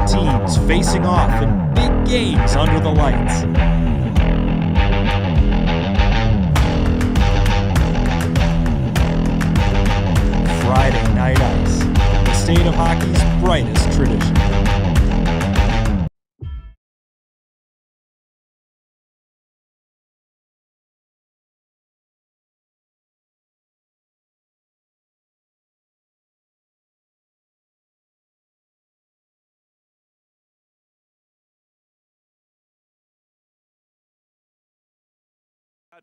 teams facing off in big games under the lights. Friday Night Ice, the state of hockey's brightest tradition.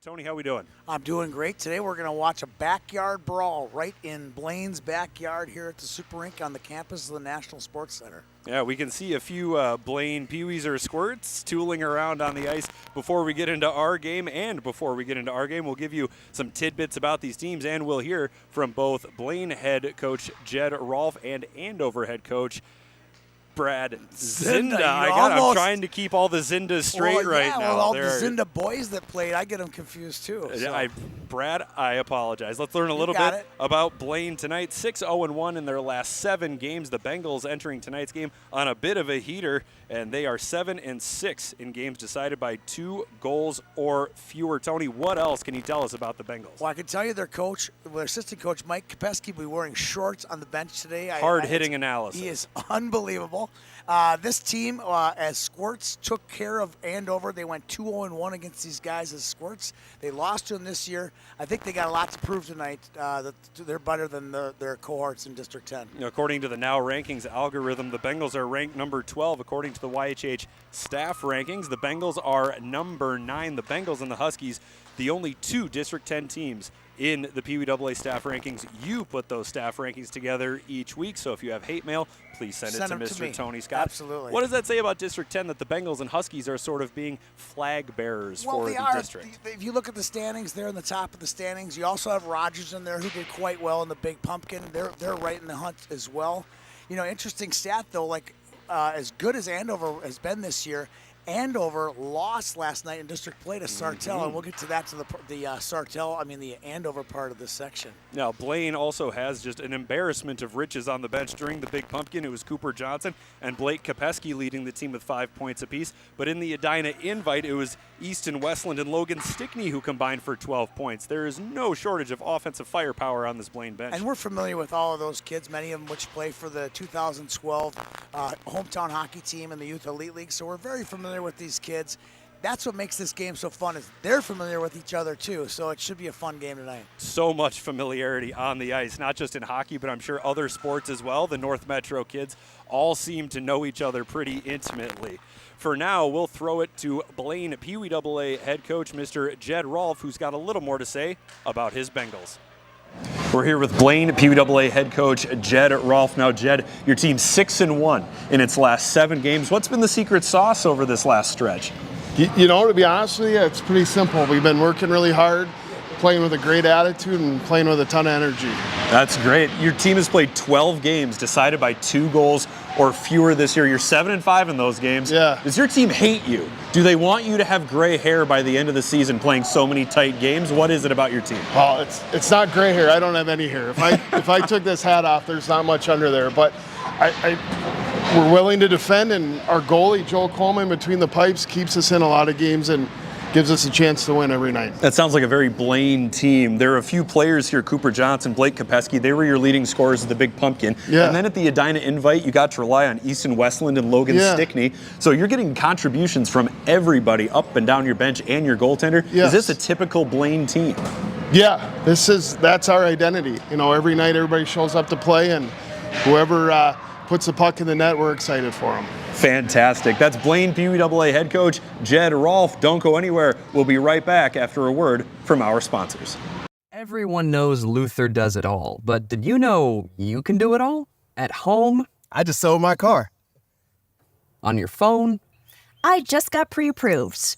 Tony, how we doing? I'm doing great. Today we're going to watch a backyard brawl right in Blaine's backyard here at the Super Rink on the campus of the National Sports Center. Yeah, we can see a few Blaine Peewees or Squirts tooling around on the ice before we get into our game. And before we get into our game, we'll give you some tidbits about these teams, and we'll hear from both Blaine head coach Jed Rolfe and Andover head coach Brad Zinda. I'm trying to keep all the Zindas straight right now. Well, all the Zinda boys that played, I get them confused too. So. Brad, I apologize. Let's learn a little bit about Blaine tonight. 6-0-1 in their last 7 games. The Bengals entering tonight's game on a bit of a heater, and they are 7-6 in games decided by 2 goals or fewer. Tony, what else can you tell us about the Bengals? Well, I can tell you their assistant coach, Mike Kopeski, will be wearing shorts on the bench today. Hard-hitting analysis. He is unbelievable. This team, as Squirts, took care of Andover. They went 2-0-1 against these guys as Squirts. They lost to them this year. I think they got a lot to prove tonight that they're better than their cohorts in District 10. According to the Now Rankings algorithm, the Bengals are ranked number 12 according to the YHH staff rankings. The Bengals are number 9. The Bengals and the Huskies, the only 2 District 10 teams in the PWAA staff rankings. You put those staff rankings together each week, so if you have hate mail, please send it to Mr. Tony Scott. Absolutely. What does that say about District 10 that the Bengals and Huskies are sort of being flag bearers for the district? If you look at the standings, they're in the top of the standings. You also have Rogers in there who did quite well in the Big Pumpkin. They're right in the hunt as well. You know, interesting stat though, like as good as Andover has been this year, Andover lost last night in district play to Sartell, and we'll get to that to the Andover part of this section. Now, Blaine also has just an embarrassment of riches on the bench during the Big Pumpkin. It was Cooper Johnson and Blake Kopeski leading the team with 5 points apiece. But in the Edina Invite, it was Easton Westland and Logan Stickney who combined for 12 points. There is no shortage of offensive firepower on this Blaine bench. And we're familiar with all of those kids, many of them which play for the 2012 hometown hockey team in the Youth Elite League. So we're very familiar with these kids. That's what makes this game so fun, is they're familiar with each other too, so it should be a fun game tonight. So much familiarity on the ice, not just in hockey, but I'm sure other sports as well. The North Metro kids all seem to know each other pretty intimately. For now, we'll throw it to Blaine PWAA head coach Mr. Jed Rolfe, who's got a little more to say about his Bengals. We're here with Blaine PWAA head coach Jed Rolfe. Now, Jed, your team's 6-1 in its last 7 games. What's been the secret sauce over this last stretch? You know, to be honest with you, it's pretty simple. We've been working really hard, playing with a great attitude and playing with a ton of energy. That's great. Your team has played 12 games decided by 2 goals or fewer this year. You're 7-5 in those games. Yeah. Does your team hate you? Do they want you to have gray hair by the end of the season playing so many tight games? What is it about your team? Well, it's not gray hair. I don't have any hair. If I took this hat off, there's not much under there. But we're willing to defend, and our goalie, Joel Coleman, between the pipes, keeps us in a lot of games and gives us a chance to win every night. That sounds like a very Blaine team. There are a few players here, Cooper Johnson, Blake Kopeski. They were your leading scorers of the Big Pumpkin. Yeah. And then at the Edina Invite, you got to rely on Easton Westland and Logan Stickney. So you're getting contributions from everybody up and down your bench and your goaltender. Yes. Is this a typical Blaine team? Yeah, that's our identity. You know, every night everybody shows up to play, and whoever puts the puck in the net, we're excited for them. Fantastic. That's Blaine PWAA head coach Jed Rolfe. Don't go anywhere. We'll be right back after a word from our sponsors. Everyone knows Luther does it all, but did you know you can do it all? At home? I just sold my car. On your phone? I just got pre-approved.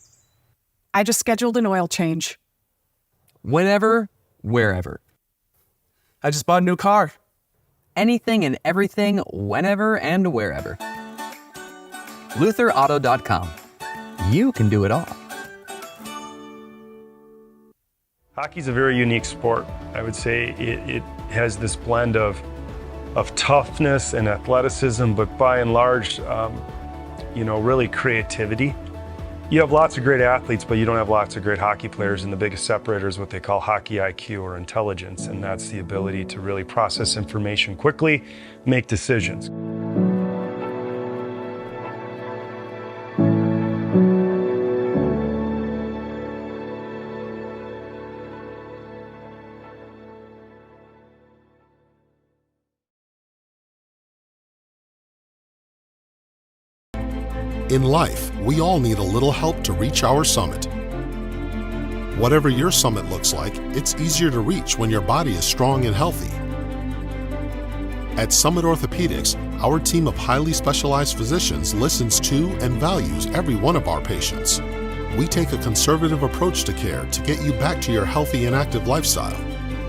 I just scheduled an oil change. Whenever, wherever. I just bought a new car. Anything and everything, whenever and wherever. LutherAuto.com. You can do it all. Hockey's a very unique sport. I would say it has this blend of of toughness and athleticism, but by and large, really creativity. You have lots of great athletes, but you don't have lots of great hockey players, and the biggest separator is what they call hockey IQ, or intelligence, and that's the ability to really process information quickly, make decisions. In life, we all need a little help to reach our summit. Whatever your summit looks like, it's easier to reach when your body is strong and healthy. At Summit Orthopedics, our team of highly specialized physicians listens to and values every one of our patients. We take a conservative approach to care to get you back to your healthy and active lifestyle.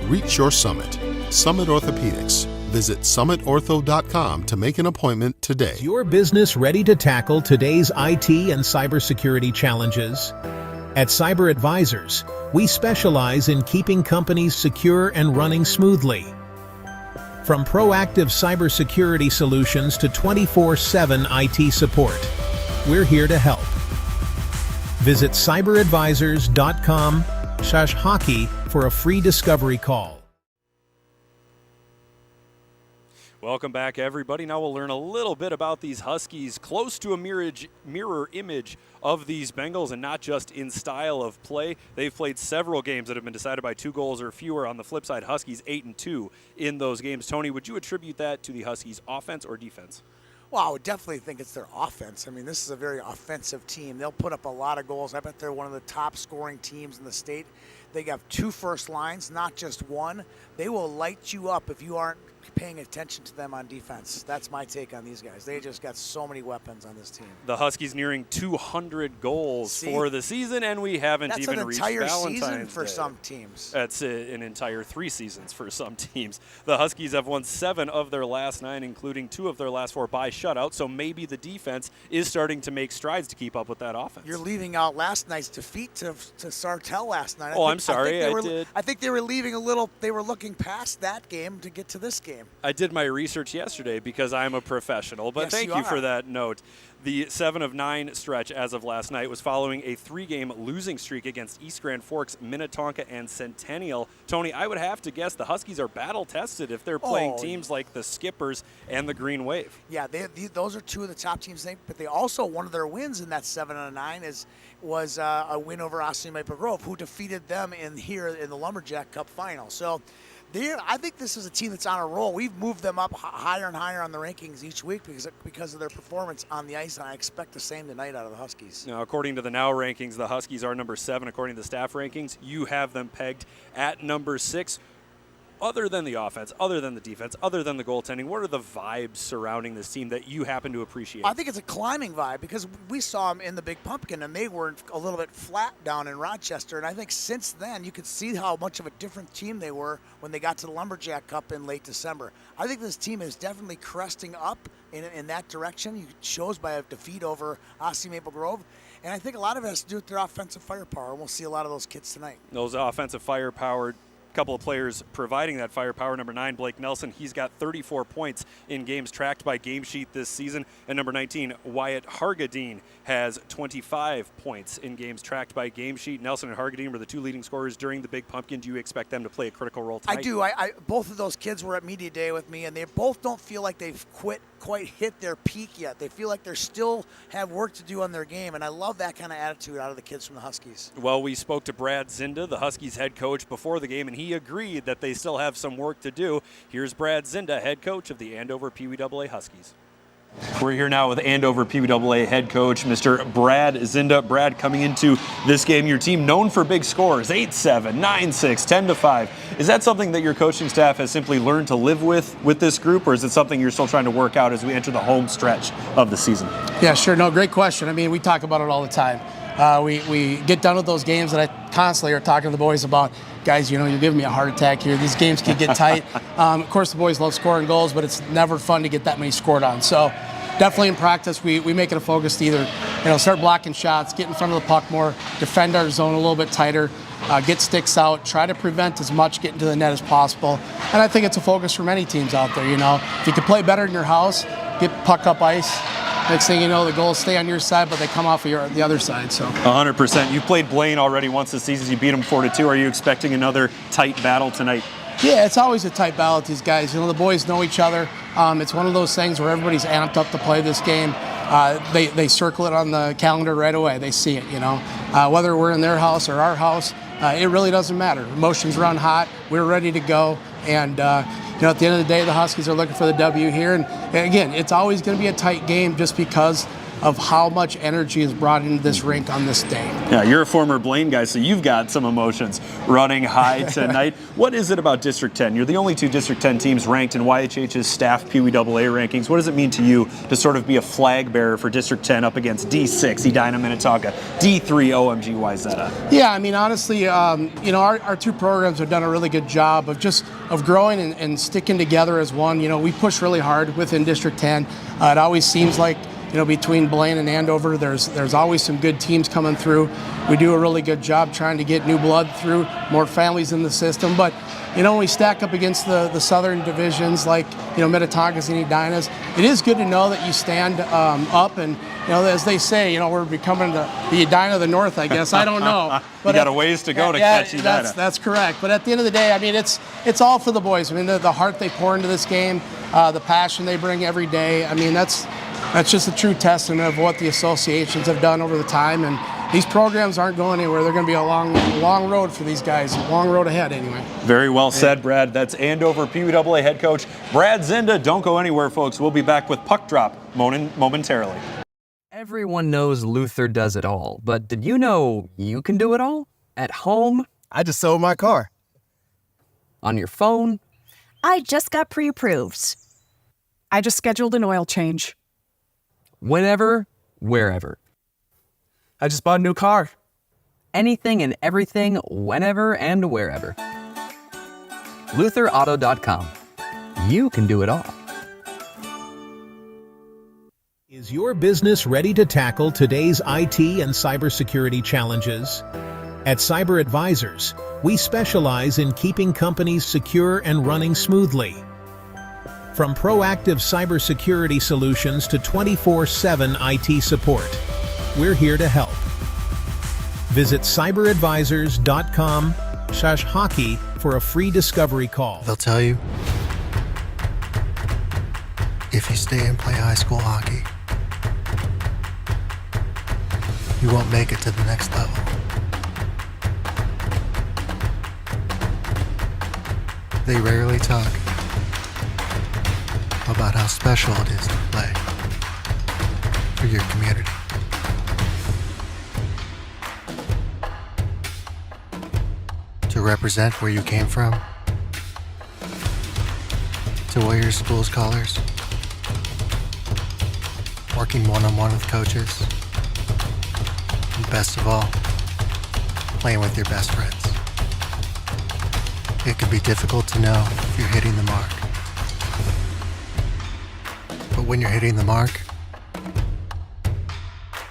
Reach your summit. Summit Orthopedics. Visit summitortho.com to make an appointment today. Is your business ready to tackle today's IT and cybersecurity challenges? At Cyber Advisors, we specialize in keeping companies secure and running smoothly. From proactive cybersecurity solutions to 24/7 IT support, we're here to help. Visit cyberadvisors.com/hockey for a free discovery call. Welcome back, everybody. Now we'll learn a little bit about these Huskies, close to a mirror image of these Bengals, and not just in style of play. They've played several games that have been decided by 2 goals or fewer. On the flip side, Huskies 8-2 in those games. Tony, would you attribute that to the Huskies' offense or defense? Well, I would definitely think it's their offense. I mean, this is a very offensive team. They'll put up a lot of goals. I bet they're one of the top scoring teams in the state. They have 2 first lines, not just one. They will light you up if you aren't paying attention to them on defense. That's my take on these guys. They just got so many weapons on this team. The Huskies nearing 200 goals for the season, and we haven't even reached Valentine's That's an entire season for Day. some teams. That's an entire 3 seasons for some teams. The Huskies have won 7 of their last 9, including 2 of their last 4 by shutout, so maybe the defense is starting to make strides to keep up with that offense. You're leaving out last night's defeat to Sartell last night. I'm sorry, I did. I think they were leaving a little, they were looking past that game to get to this game. I did my research yesterday because I'm a professional, but yes, thank you for that note. The 7 of 9 stretch as of last night was following a 3-game losing streak against East Grand Forks, Minnetonka, and Centennial. Tony, I would have to guess the Huskies are battle-tested if they're playing teams like the Skippers and the Green Wave. Yeah, those are 2 of the top teams, but they also, one of their wins in that 7 of 9 was a win over Austin Maple Grove, who defeated them in the Lumberjack Cup final. So I think this is a team that's on a roll. We've moved them up higher and higher on the rankings each week because of their performance on the ice, and I expect the same tonight out of the Huskies. Now, according to the Now rankings, the Huskies are number 7. According to the staff rankings, you have them pegged at number 6. Other than the offense, other than the defense, other than the goaltending, what are the vibes surrounding this team that you happen to appreciate? I think it's a climbing vibe because we saw them in the Big Pumpkin and they were a little bit flat down in Rochester. And I think since then you could see how much of a different team they were when they got to the Lumberjack Cup in late December. I think this team is definitely cresting up in that direction. It shows by a defeat over Austin Maple Grove. And I think a lot of it has to do with their offensive firepower. We'll see a lot of those kids tonight. Those offensive firepower, couple of players providing that firepower. Number 9, Blake Nelson, he's got 34 points in games tracked by Game Sheet this season. And number 19, Wyatt Hargadine, has 25 points in games tracked by Game Sheet. Nelson and Hargadine were the 2 leading scorers during the Big Pumpkin. Do you expect them to play a critical role tonight? I do. Both of those kids were at media day with me, and they both don't feel like they've quite hit their peak yet. They feel like they still have work to do on their game, and I love that kind of attitude out of the kids from the Huskies. Well, we spoke to Brad Zinda, the Huskies head coach, before the game, and he agreed that they still have some work to do. Here's Brad Zinda, head coach of the Andover PWAA Huskies. We're here now with Andover PWAA head coach, Mr. Brad Zinda. Brad, coming into this game, your team known for big scores, 8-7, 9-6, 10-5. Is that something that your coaching staff has simply learned to live with this group, or is it something you're still trying to work out as we enter the home stretch of the season? Yeah, sure. No, great question. I mean, we talk about it all the time. We get done with those games that I constantly are talking to the boys about. Guys, you're giving me a heart attack here. These games can get tight. Of course, the boys love scoring goals, but it's never fun to get that many scored on. So definitely in practice, we make it a focus to either start blocking shots, get in front of the puck more, defend our zone a little bit tighter. get sticks out, try to prevent as much getting to the net as possible. And I think it's a focus for many teams out there. If you can play better in your house, get puck up ice. Next thing you know, the goals stay on your side, but they come off of the other side. So 100%. You played Blaine already once this season. You beat them 4-2. Are you expecting another tight battle tonight? Yeah, it's always a tight battle with these guys. The boys know each other. It's one of those things where everybody's amped up to play this game. They circle it on the calendar right away. They see it, whether we're in their house or our house, it really doesn't matter. Emotions run hot. We're ready to go. And, at the end of the day, the Huskies are looking for the W here. And again, it's always going to be a tight game just because of how much energy is brought into this rink on this day. Yeah, you're a former Blaine guy, so you've got some emotions running high tonight. What is it about District 10? You're the only two District 10 teams ranked in YHH's staff PWAA rankings. What does it mean to you to sort of be a flag bearer for District 10 up against D6, Edina Minnetonka, D3, OMG Wayzata? Yeah, honestly, our two programs have done a really good job of growing and sticking together as one. We push really hard within District 10. It always seems like between Blaine and Andover, there's always some good teams coming through. We do a really good job trying to get new blood through, more families in the system. But, when we stack up against the southern divisions like, Minnetonka's and Edina's, it is good to know that you stand up and, as they say, we're becoming the Edina of the North, I guess. I don't know. But you got a ways to go to catch Edina. That's correct. But at the end of the day, it's all for the boys. The heart they pour into this game, the passion they bring every day. That's just a true testament of what the associations have done over the time. And these programs aren't going anywhere. They're going to be a long road for these guys, a long road ahead anyway. Very well said, Brad. That's Andover PWAA head coach Brad Zinda. Don't go anywhere, folks. We'll be back with Puck Drop momentarily. Everyone knows Luther does it all, but did you know you can do it all? At home? I just sold my car. On your phone? I just got pre-approved. I just scheduled an oil change. Whenever, wherever. I just bought a new car. Anything and everything, whenever and wherever. LutherAuto.com. You can do it all. Is your business ready to tackle today's IT and cybersecurity challenges? At Cyber Advisors, we specialize in keeping companies secure and running smoothly. From proactive cybersecurity solutions to 24/7 IT support, we're here to help. Visit cyberadvisors.com/hockey for a free discovery call. They'll tell you, if you stay and play high school hockey, you won't make it to the next level. They rarely talk about how special it is to play for your community. To represent where you came from, to wear your school's colors, working one-on-one with coaches, and best of all, playing with your best friends. It can be difficult to know if you're hitting the mark. But when you're hitting the mark,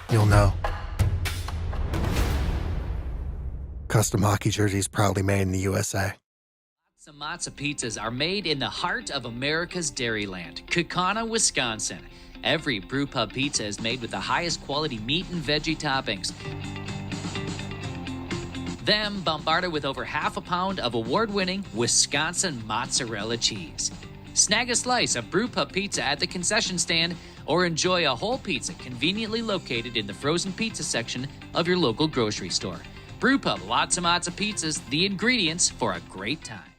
you'll know. Custom hockey jerseys proudly made in the USA. Some Matzo pizzas are made in the heart of America's dairyland, Kaukauna, Wisconsin. Every brew pub pizza is made with the highest quality meat and veggie toppings. Then bombarded with over half a pound of award-winning Wisconsin mozzarella cheese. Snag a slice of brew pub pizza at the concession stand or enjoy a whole pizza conveniently located in the frozen pizza section of your local grocery store. Brew Pub, lots of matzo pizzas, the ingredients for a great time.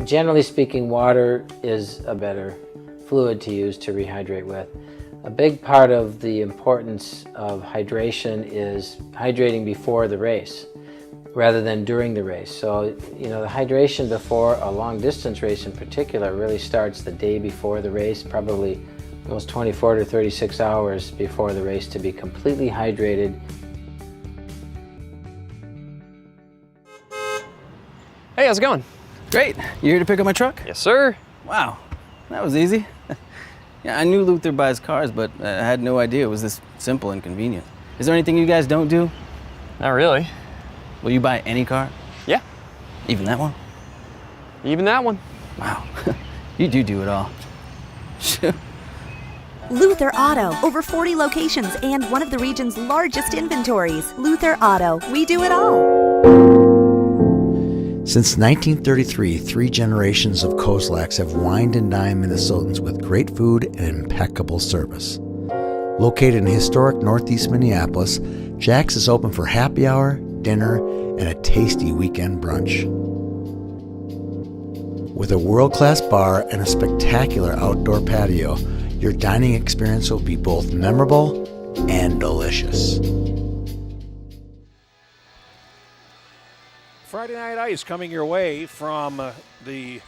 Generally speaking, water is a better fluid to use to rehydrate with. A big part of the importance of hydration is hydrating before the race rather than during the race. So, the hydration before a long distance race in particular really starts the day before the race, probably almost 24 to 36 hours before the race to be completely hydrated. Hey, how's it going? Great. You here to pick up my truck? Yes, sir. Wow, that was easy. Yeah, I knew Luther buys cars, but I had no idea it was this simple and convenient. Is there anything you guys don't do? Not really. Will you buy any car? Yeah. Even that one? Even that one. Wow. You do it all. Luther Auto, over 40 locations and one of the region's largest inventories. Luther Auto, we do it all. Since 1933, 3 generations of Kozlaks have wined and dined Minnesotans with great food and impeccable service. Located in historic northeast Minneapolis, Jack's is open for happy hour, dinner, and a tasty weekend brunch. With a world-class bar and a spectacular outdoor patio, your dining experience will be both memorable and delicious. Friday Night Ice coming your way from the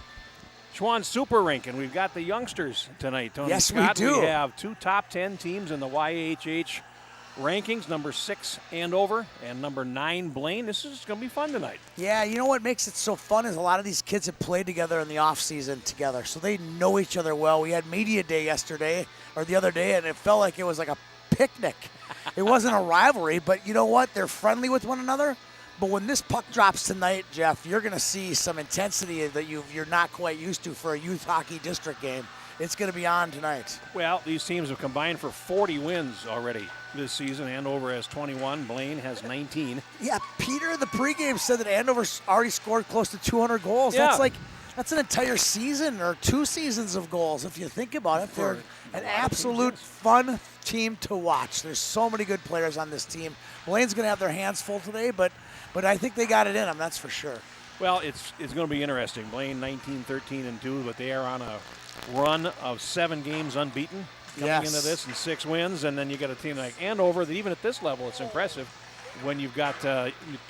Schwann Super Rink, and we've got the youngsters tonight. Tony Yes, Scott, we do. We have 2 top 10 teams in the YHH rankings, number 6 Andover and number 9 Blaine. This is going to be fun tonight. Yeah, you know what makes it so fun is a lot of these kids have played together in the off-season together, so they know each other well. We had media day yesterday, or the other day, and it felt like it was like a picnic. It wasn't a rivalry, but you know what? They're friendly with one another. But when this puck drops tonight, Jeff, you're going to see some intensity that you're not quite used to for a youth hockey district game. It's going to be on tonight. Well, these teams have combined for 40 wins already this season. Andover has 21, Blaine has 19. Yeah, Peter in the pregame said that Andover's already scored close to 200 goals. Yeah. That's an entire season or 2 seasons of goals if you think about it. They're an absolute fun team to watch. There's so many good players on this team. Blaine's going to have their hands full today, but I think they got it in them, that's for sure. Well, it's going to be interesting. Blaine 19-13-2, but they are on a run of 7 games unbeaten coming into this and 6 wins. And then you got a team like Andover that even at this level it's impressive when you've got 2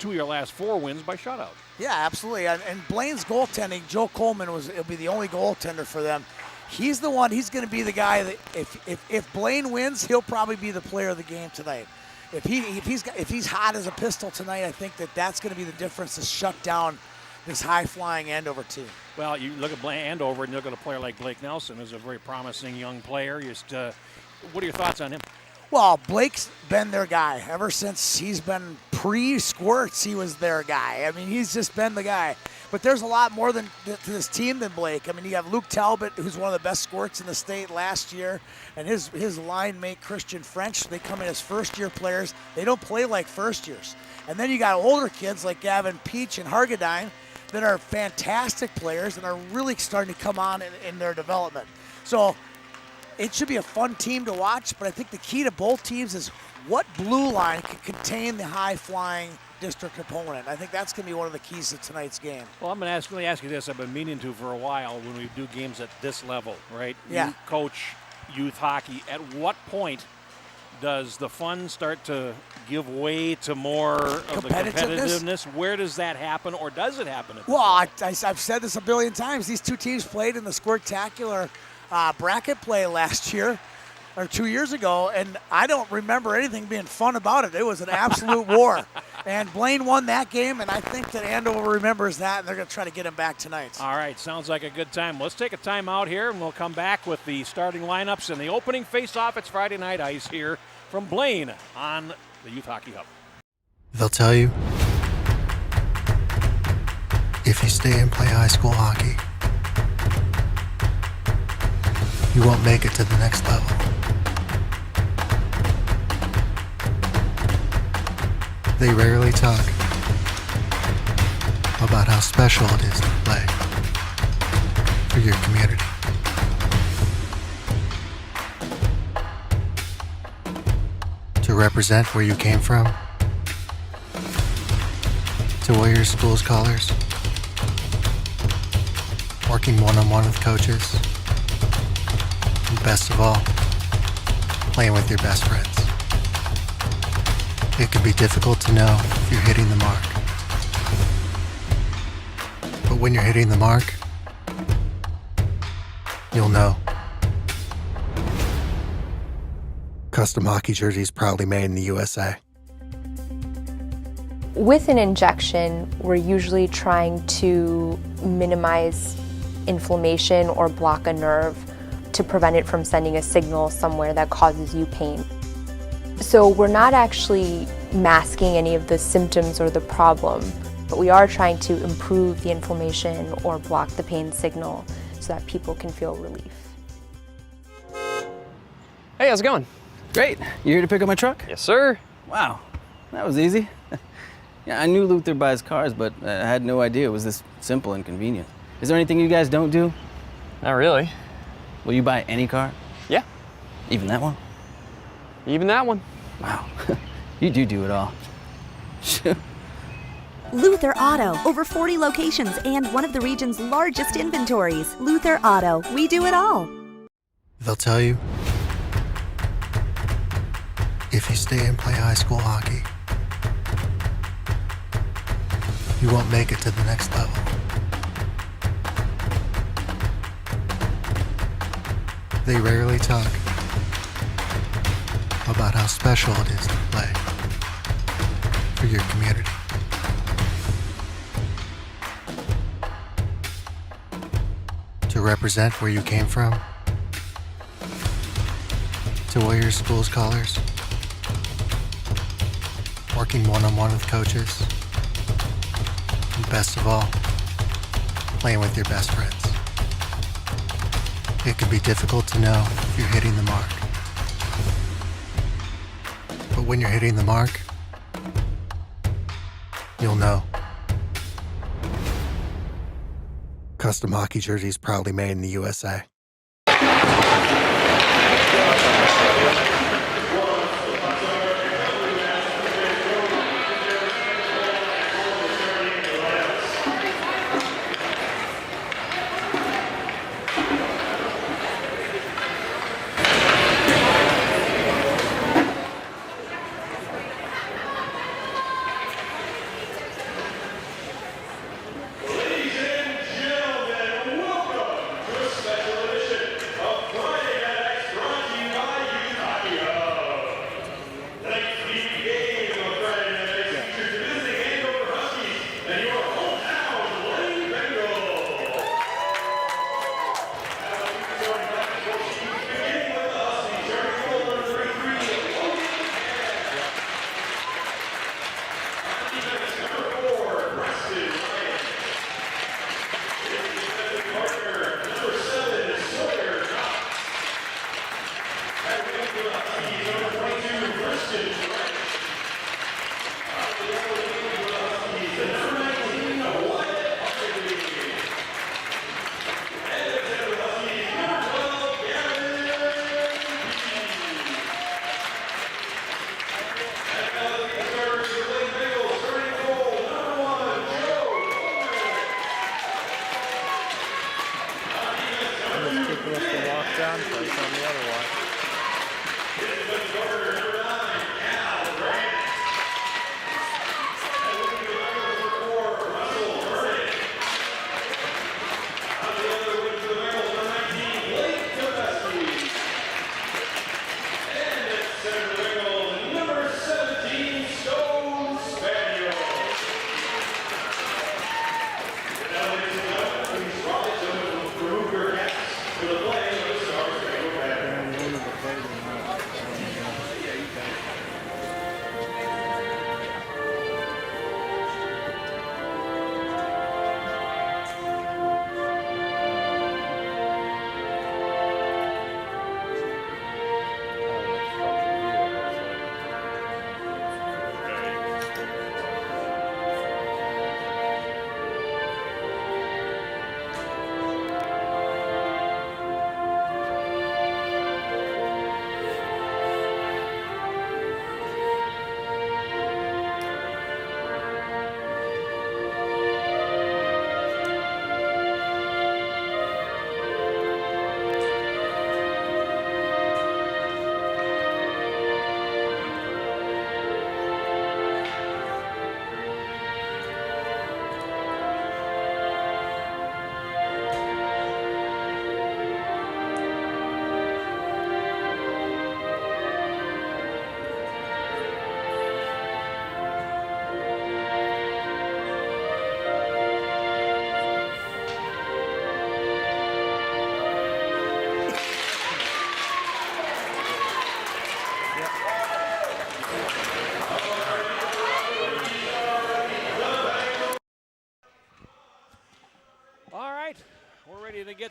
of your last 4 wins by shutout. Yeah, absolutely. And Blaine's goaltending, Joe Coleman will be the only goaltender for them. He's the one, he's going to be the guy that if Blaine wins, he'll probably be the player of the game tonight. If he's hot as a pistol tonight, I think that's going to be the difference to shut down this high-flying Andover team. Well, you look at Andover and you look at a player like Blake Nelson, who's a very promising young player. What are your thoughts on him? Well, Blake's been their guy. Ever since he's been pre-squirts, he was their guy. I mean, he's just been the guy. But there's a lot more to this team than Blake. I mean, you have Luke Talbot, who's one of the best squirts in the state last year, and his line mate, Christian French. They come in as first-year players. They don't play like first-years. And then you got older kids like Gavin Peach and Hargadine that are fantastic players and are really starting to come on in their development. So it should be a fun team to watch, but I think the key to both teams is what blue line can contain the high-flying district opponent. I think that's going to be one of the keys to tonight's game. Well, I'm going to ask you this. I've been meaning to for a while when we do games at this level, right? Yeah. You coach youth hockey. At what point does the fun start to give way to more of the competitiveness? Where does that happen, or does it happen? Well, I've said this a billion times. These 2 teams played in the Squirtacular bracket play last year or 2 years ago, and I don't remember anything being fun about it. It was an absolute war. And Blaine won that game, and I think that Andover remembers that, and they're going to try to get him back tonight. All right, sounds like a good time. Let's take a timeout here, and we'll come back with the starting lineups and the opening face-off. It's Friday Night Ice here from Blaine on the Youth Hockey Hub. They'll tell you, if you stay and play high school hockey, you won't make it to the next level. They rarely talk about how special it is to play for your community. To represent where you came from, to wear your school's colors, working one-on-one with coaches, and best of all, playing with your best friends. It can be difficult to know if you're hitting the mark. But when you're hitting the mark, you'll know. Custom hockey jerseys proudly made in the USA. With an injection, we're usually trying to minimize inflammation or block a nerve to prevent it from sending a signal somewhere that causes you pain. So we're not actually masking any of the symptoms or the problem, but we are trying to improve the inflammation or block the pain signal so that people can feel relief. Hey, how's it going? Great. You here to pick up my truck? Yes, sir. Wow, that was easy. Yeah, I knew Luther buys cars, but I had no idea it was this simple and convenient. Is there anything you guys don't do? Not really. Will you buy any car? Yeah. Even that one? Even that one. Wow, you do it all. Luther Auto, over 40 locations and one of the region's largest inventories. Luther Auto, we do it all. They'll tell you, if you stay and play high school hockey, you won't make it to the next level. They rarely talk about how special it is to play for your community. To represent where you came from, to wear your school's colors, working one-on-one with coaches, and best of all, playing with your best friends. It can be difficult to know if you're hitting the mark. But when you're hitting the mark, you'll know. Custom hockey jerseys proudly made in the USA.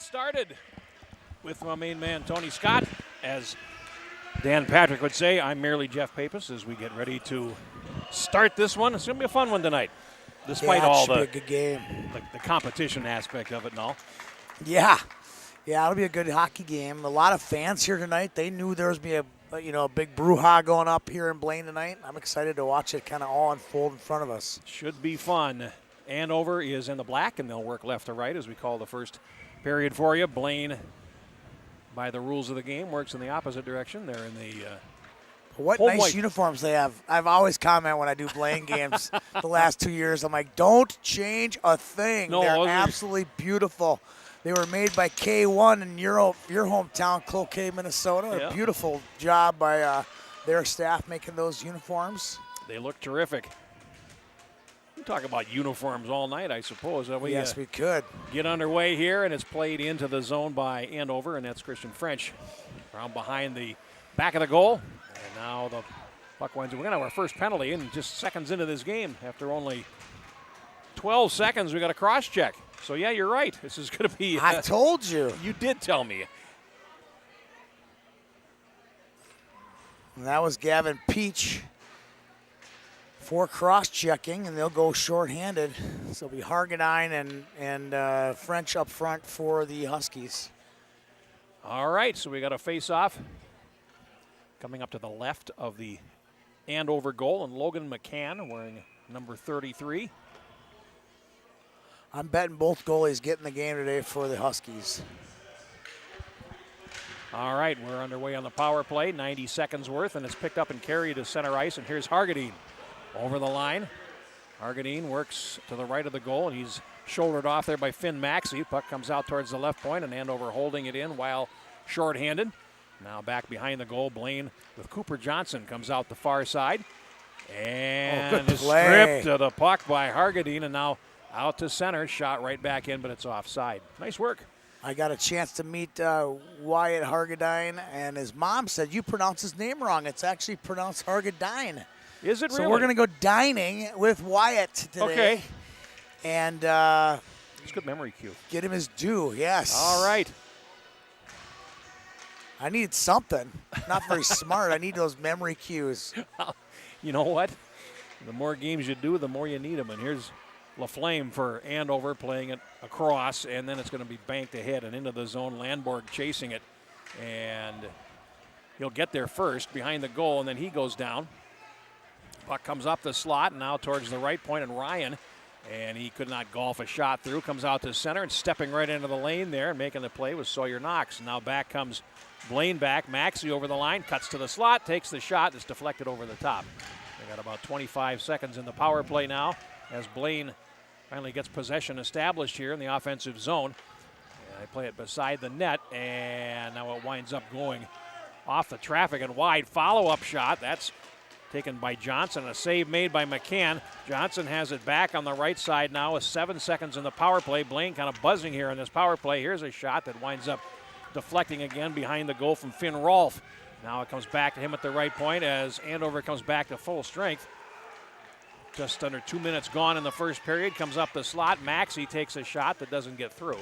started with my main man, Tony Scott. As Dan Patrick would say, I'm merely Jeff Pappas as we get ready to start this one. It's going to be a fun one tonight, despite all be a good game. The competition aspect of it and all. Yeah, it'll be a good hockey game. A lot of fans here tonight. They knew there was going to be a big brouhaha going up here in Blaine tonight. I'm excited to watch it kind of all unfold in front of us. Should be fun. Andover is in the black, and they'll work left to right as we call the first period for you. Blaine, by the rules of the game, works in the opposite direction. They're in the what home nice white uniforms they have. I've always commented when I do Blaine games the last 2 years. I'm like, don't change a thing. No, they're absolutely beautiful. They were made by K1 in your hometown, Cloquet, Minnesota. Yeah. A beautiful job by their staff making those uniforms. They look terrific. We talk about uniforms all night, I suppose. Yes, we could. Get underway here, and it's played into the zone by Andover, and that's Christian French around behind the back of the goal. And now the puck winds. We're going to have our first penalty in just seconds into this game. After only 12 seconds, we got a cross check. So, yeah, you're right. This is going to be. I told you. You did tell me. And that was Gavin Peach for cross-checking, and they'll go shorthanded. So it'll be Hargadine and French up front for the Huskies. All right, so we got a face-off coming up to the left of the Andover goal, and Logan McCann wearing number 33. I'm betting both goalies get in the game today for the Huskies. All right, we're underway on the power play, 90 seconds worth, and it's picked up and carried to center ice, and here's Hargadine over the line. Hargadine works to the right of the goal, and he's shouldered off there by Finn Maxey. Puck comes out towards the left point, and Andover holding it in while shorthanded. Now back behind the goal, Blaine with Cooper Johnson comes out the far side. And is stripped of the puck by Hargadine, and now out to center, shot right back in, but it's offside. Nice work. I got a chance to meet Wyatt Hargadine, and his mom said, you pronounce his name wrong. It's actually pronounced Hargadine. Is it really? So we're going to go dining with Wyatt today. Okay. And it's a good memory cue. Get him his due, yes. All right. I need something. Not very smart. I need those memory cues. You know what? The more games you do, the more you need them. And here's LaFlame for Andover playing it across, and then it's going to be banked ahead and into the zone. Landborg chasing it, and he'll get there first behind the goal, and then he goes down. Puck comes up the slot, and now towards the right point, and Ryan, and he could not golf a shot through, comes out to center, and stepping right into the lane there and making the play was Sawyer Knox. Now back comes Blaine back. Maxey over the line, cuts to the slot, takes the shot, it's deflected over the top. They got about 25 seconds in the power play now as Blaine finally gets possession established here in the offensive zone. And they play it beside the net, and now it winds up going off the traffic and wide. Follow-up shot. That's taken by Johnson. A save made by McCann. Johnson has it back on the right side now with 7 seconds in the power play. Blaine kind of buzzing here in this power play. Here's a shot that winds up deflecting again behind the goal from Finn Rolfe. Now it comes back to him at the right point as Andover comes back to full strength. Just under 2 minutes gone in the first period. Comes up the slot. Maxey takes a shot that doesn't get through.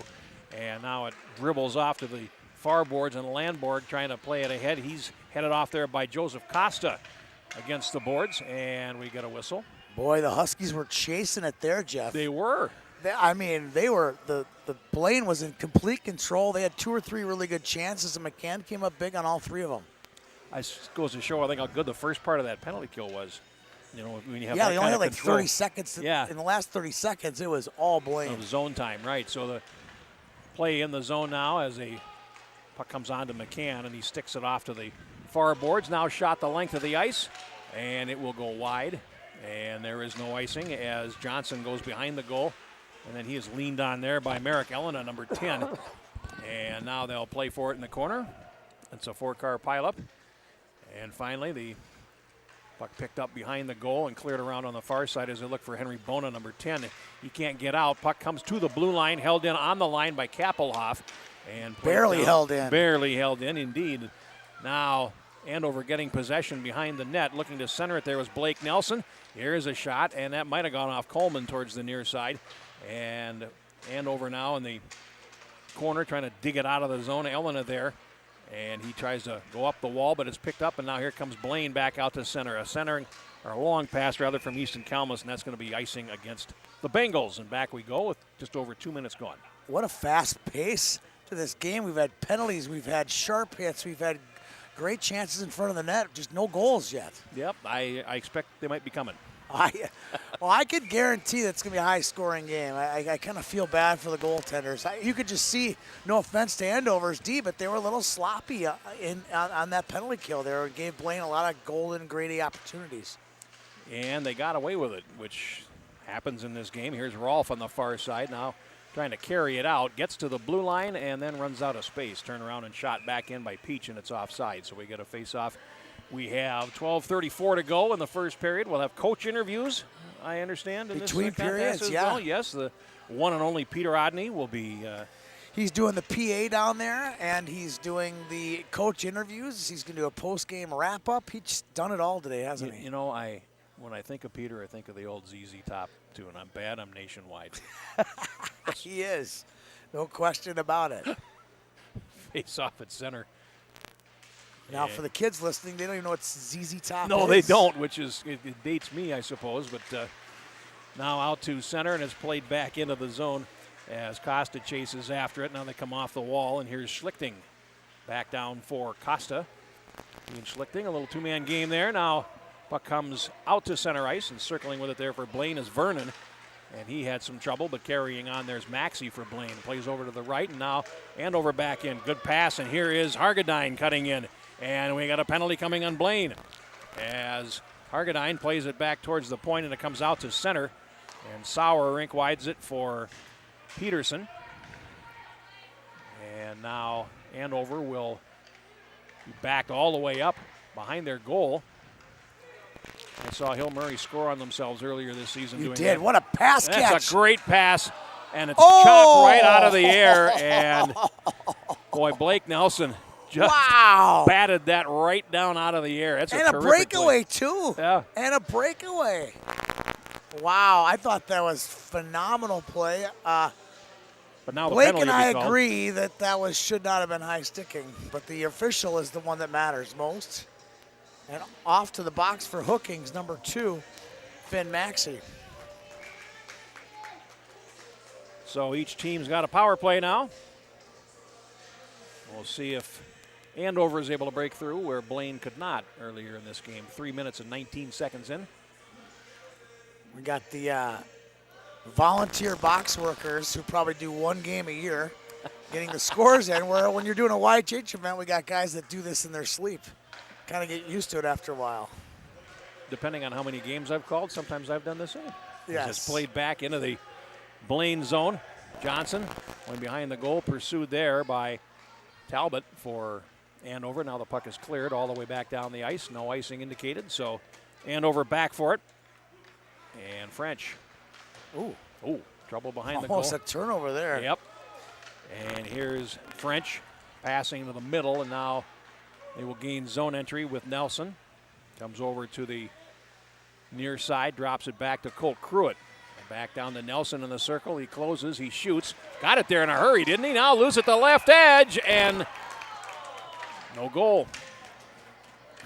And now it dribbles off to the far boards, and Landborg trying to play it ahead. He's headed off there by Joseph Costa against the boards, and we get a whistle. Boy, the Huskies were chasing it there, Jeff. They were. They were, the Blaine was in complete control. They had 2 or 3 really good chances, and McCann came up big on all 3 of them. It goes to show, I think, how good the first part of that penalty kill was. You know, when you have they that only kind had of like control. 30 seconds. Yeah. In the last 30 seconds, it was all Blaine. It was zone time, right. So the play in the zone now as a puck comes on to McCann, and he sticks it off to the far boards. Now shot the length of the ice, and it will go wide. And there is no icing as Johnson goes behind the goal. And then he is leaned on there by Merrick Elena, number 10. And now they'll play for it in the corner. It's a 4-car pileup. And finally, the puck picked up behind the goal and cleared around on the far side as they look for Henry Bona, number 10. He can't get out. Puck comes to the blue line, held in on the line by Kappelhoff. And barely held in. Barely held in, indeed. Now Andover getting possession behind the net. Looking to center it there was Blake Nelson. Here's a shot, and that might have gone off Coleman towards the near side. And Andover now in the left corner, trying to dig it out of the zone. Elena there, and he tries to go up the wall, but it's picked up, and now here comes Blaine back out to center. A long pass, rather, from Easton Kalmus, and that's going to be icing against the Bengals. And back we go with just over 2 minutes gone. What a fast pace to this game. We've had penalties, we've had sharp hits, we've had great chances in front of the net, just no goals yet. Yep, I expect they might be coming. I could guarantee that's going to be a high-scoring game. I kind of feel bad for the goaltenders. You could just see, no offense to Andover's D, but they were a little sloppy on that penalty kill there. It gave Blaine a lot of golden, grade A opportunities. And they got away with it, which happens in this game. Here's Rolf on the far side now, trying to carry it out. Gets to the blue line and then runs out of space. Turn around and shot back in by Peach, and it's offside. So we get a face-off. We have 12:34 to go in the first period. We'll have coach interviews, I understand, in between this periods, as yeah. well. Yes, the one and only Peter Odney will be. He's doing the PA down there, and he's doing the coach interviews. He's going to do a post-game wrap-up. He's done it all today, hasn't he? You know, when I think of Peter, I think of the old ZZ Top, too, and I'm bad. I'm nationwide. He is. No question about it. Face off at center. Now, for the kids listening, they don't even know what ZZ Top is. No, they don't, which is, it dates me, I suppose. But now out to center, and it's played back into the zone as Costa chases after it. Now they come off the wall, and here's Schlichting back down for Costa. And Schlichting, a little two-man game there. Now puck comes out to center ice, and circling with it there for Blaine is Vernon. And he had some trouble, but carrying on, there's Maxey for Blaine. Plays over to the right, and now Andover back in. Good pass, and here is Hargadine cutting in. And we got a penalty coming on Blaine as Hargadine plays it back towards the point, and it comes out to center. And Sauer rink wides it for Peterson. And now Andover will be backed all the way up behind their goal. I saw Hill Murray score on themselves earlier this season. You doing did. that. What a pass catch. That's a great pass, and it's chopped right out of the air. And boy, Blake Nelson just batted that right down out of the air. That's and a breakaway, too. Yeah. And a breakaway. Wow, I thought that was phenomenal play. But now Blake and I agree that should not have been high sticking, but the official is the one that matters most. And off to the box for hookings, number 2, Finn Maxey. So each team's got a power play now. We'll see if Andover is able to break through where Blaine could not earlier in this game. 3 minutes and 19 seconds in. We got the volunteer box workers who probably do one game a year getting the scores in, where when you're doing a YHH event, we got guys that do this in their sleep. Kind of get used to it after a while. Depending on how many games I've called, sometimes I've done the same. Yes. It's played back into the Blaine zone. Johnson, one behind the goal, pursued there by Talbot for Andover. Now the puck is cleared all the way back down the ice. No icing indicated, so Andover back for it. And French. Ooh, trouble behind the goal. Almost a turnover there. Yep. And here's French passing to the middle, and now they will gain zone entry with Nelson. Comes over to the near side, drops it back to Colt Cruitt. Back down to Nelson in the circle. He closes, he shoots. Got it there in a hurry, didn't he? Now loose at the left edge, and no goal.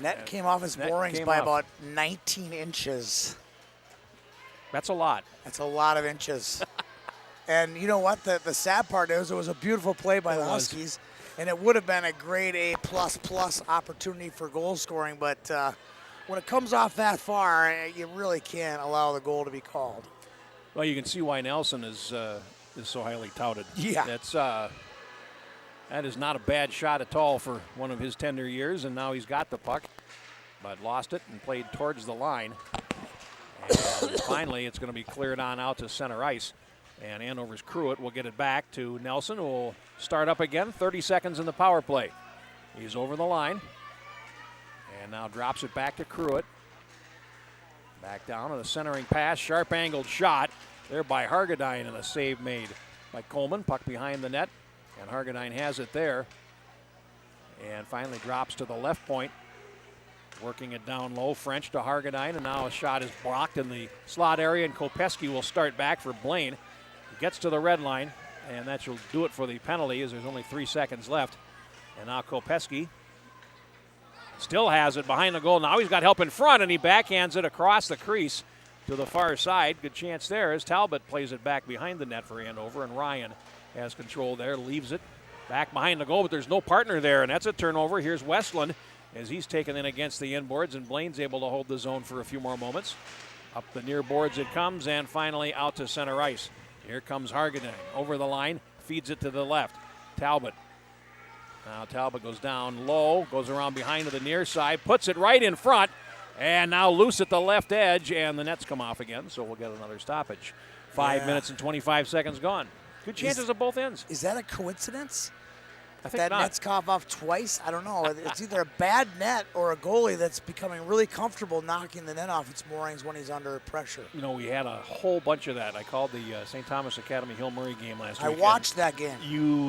Net came off his moorings by about 19 inches. That's a lot. That's a lot of inches. And you know what? The sad part is it was a beautiful play by the Huskies, and it would have been a grade A++ opportunity for goal scoring, but when it comes off that far, you really can't allow the goal to be called. Well, you can see why Nelson is so highly touted. Yeah. That is not a bad shot at all for one of his tender years, and now he's got the puck, but lost it and played towards the line. And finally, it's going to be cleared on out to center ice. And Andover's Cruitt will get it back to Nelson, who will start up again. 30 seconds in the power play. He's over the line. And now drops it back to Cruitt. Back down on a centering pass. Sharp angled shot there by Hargadine, and a save made by Coleman. Puck behind the net. And Hargadine has it there. And finally drops to the left point. Working it down low, French to Hargadine, and now a shot is blocked in the slot area, and Kopeski will start back for Blaine. He gets to the red line, And that will do it for the penalty as there's only 3 seconds left. And now Kopeski still has it behind the goal. Now he's got help in front, and he backhands it across the crease to the far side. Good chance there as Talbot plays it back behind the net for Andover, and Ryan has control there, leaves it back behind the goal, but there's no partner there, and that's a turnover. Here's Westland as he's taken in against the inboards, and Blaine's able to hold the zone for a few more moments. Up the near boards it comes, and finally out to center ice. Here comes Hargadine over the line, feeds it to the left. Talbot. Now Talbot goes down low, goes around behind to the near side, puts it right in front, and now loose at the left edge, and the nets come off again, so we'll get another stoppage. 5 minutes and 25 seconds gone. Good chances at both ends. Is that a coincidence? I think that not. net's come off twice? I don't know. It's either a bad net or a goalie that's becoming really comfortable knocking the net off its moorings when he's under pressure. You know, we had a whole bunch of that. I called the St. Thomas Academy Hill Murray game last week. I watched that game.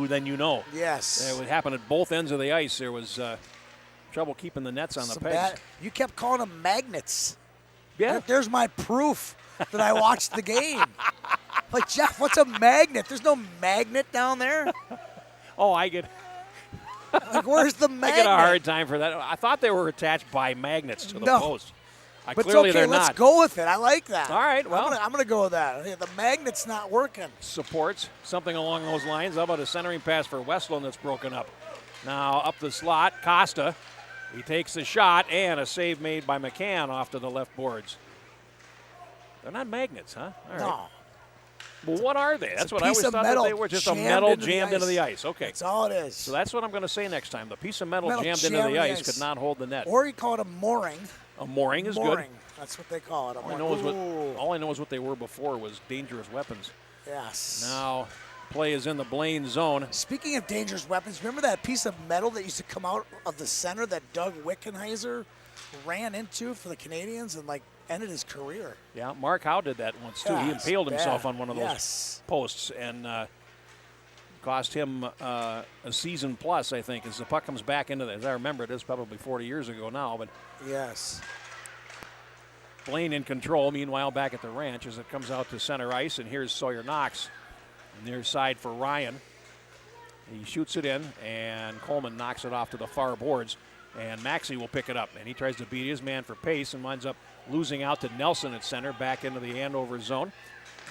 Then you know. Yes. It would happen at both ends of the ice. There was trouble keeping the nets on the pegs. You kept calling them magnets. Yeah. There's my proof that I watched the game. Like, Jeff, what's a magnet? There's no magnet down there. Oh, I get. Like, where's the magnet? I get a hard time for that. I thought they were attached by magnets to the post. But clearly it's okay, they're let's not. go with it. I like that. All right, well. I'm going to go with that. Yeah, the magnet's not working. Supports something along those lines. How about a centering pass for Westland that's broken up? Now up the slot, Costa. He takes the shot, and a save made by McCann off to the left boards. They're not magnets, huh? All right. No. Well, what are they? That's It's a what I piece always of thought that metal they were. Just a jammed metal into the jammed into ice. the ice. Okay. That's all it is. So that's what I'm going to say next time. The piece of metal Metal jammed into jammed the in the ice ice. could not hold the net. Or you call it a mooring. A mooring is mooring. good. That's what they call it. All I know is what they were before was dangerous weapons. Yes. Now, play is in the Blaine zone. Speaking of dangerous weapons, remember that piece of metal that used to come out of the center that Doug Wickenheiser ran into for the Canadians and, like, ended his career? Yeah, Mark Howe did that once, too. He Yes, impaled himself bad. on one of those posts and cost him a season plus, I think, as the puck comes back into that. As I remember, it is probably 40 years ago now, but yes. Blaine in control, meanwhile, back at the ranch as it comes out to center ice, and here's Sawyer Knox near side for Ryan. He shoots it in, and Coleman knocks it off to the far boards, and Maxey will pick it up, and he tries to beat his man for pace and winds up losing out to Nelson at center, back into the Andover zone,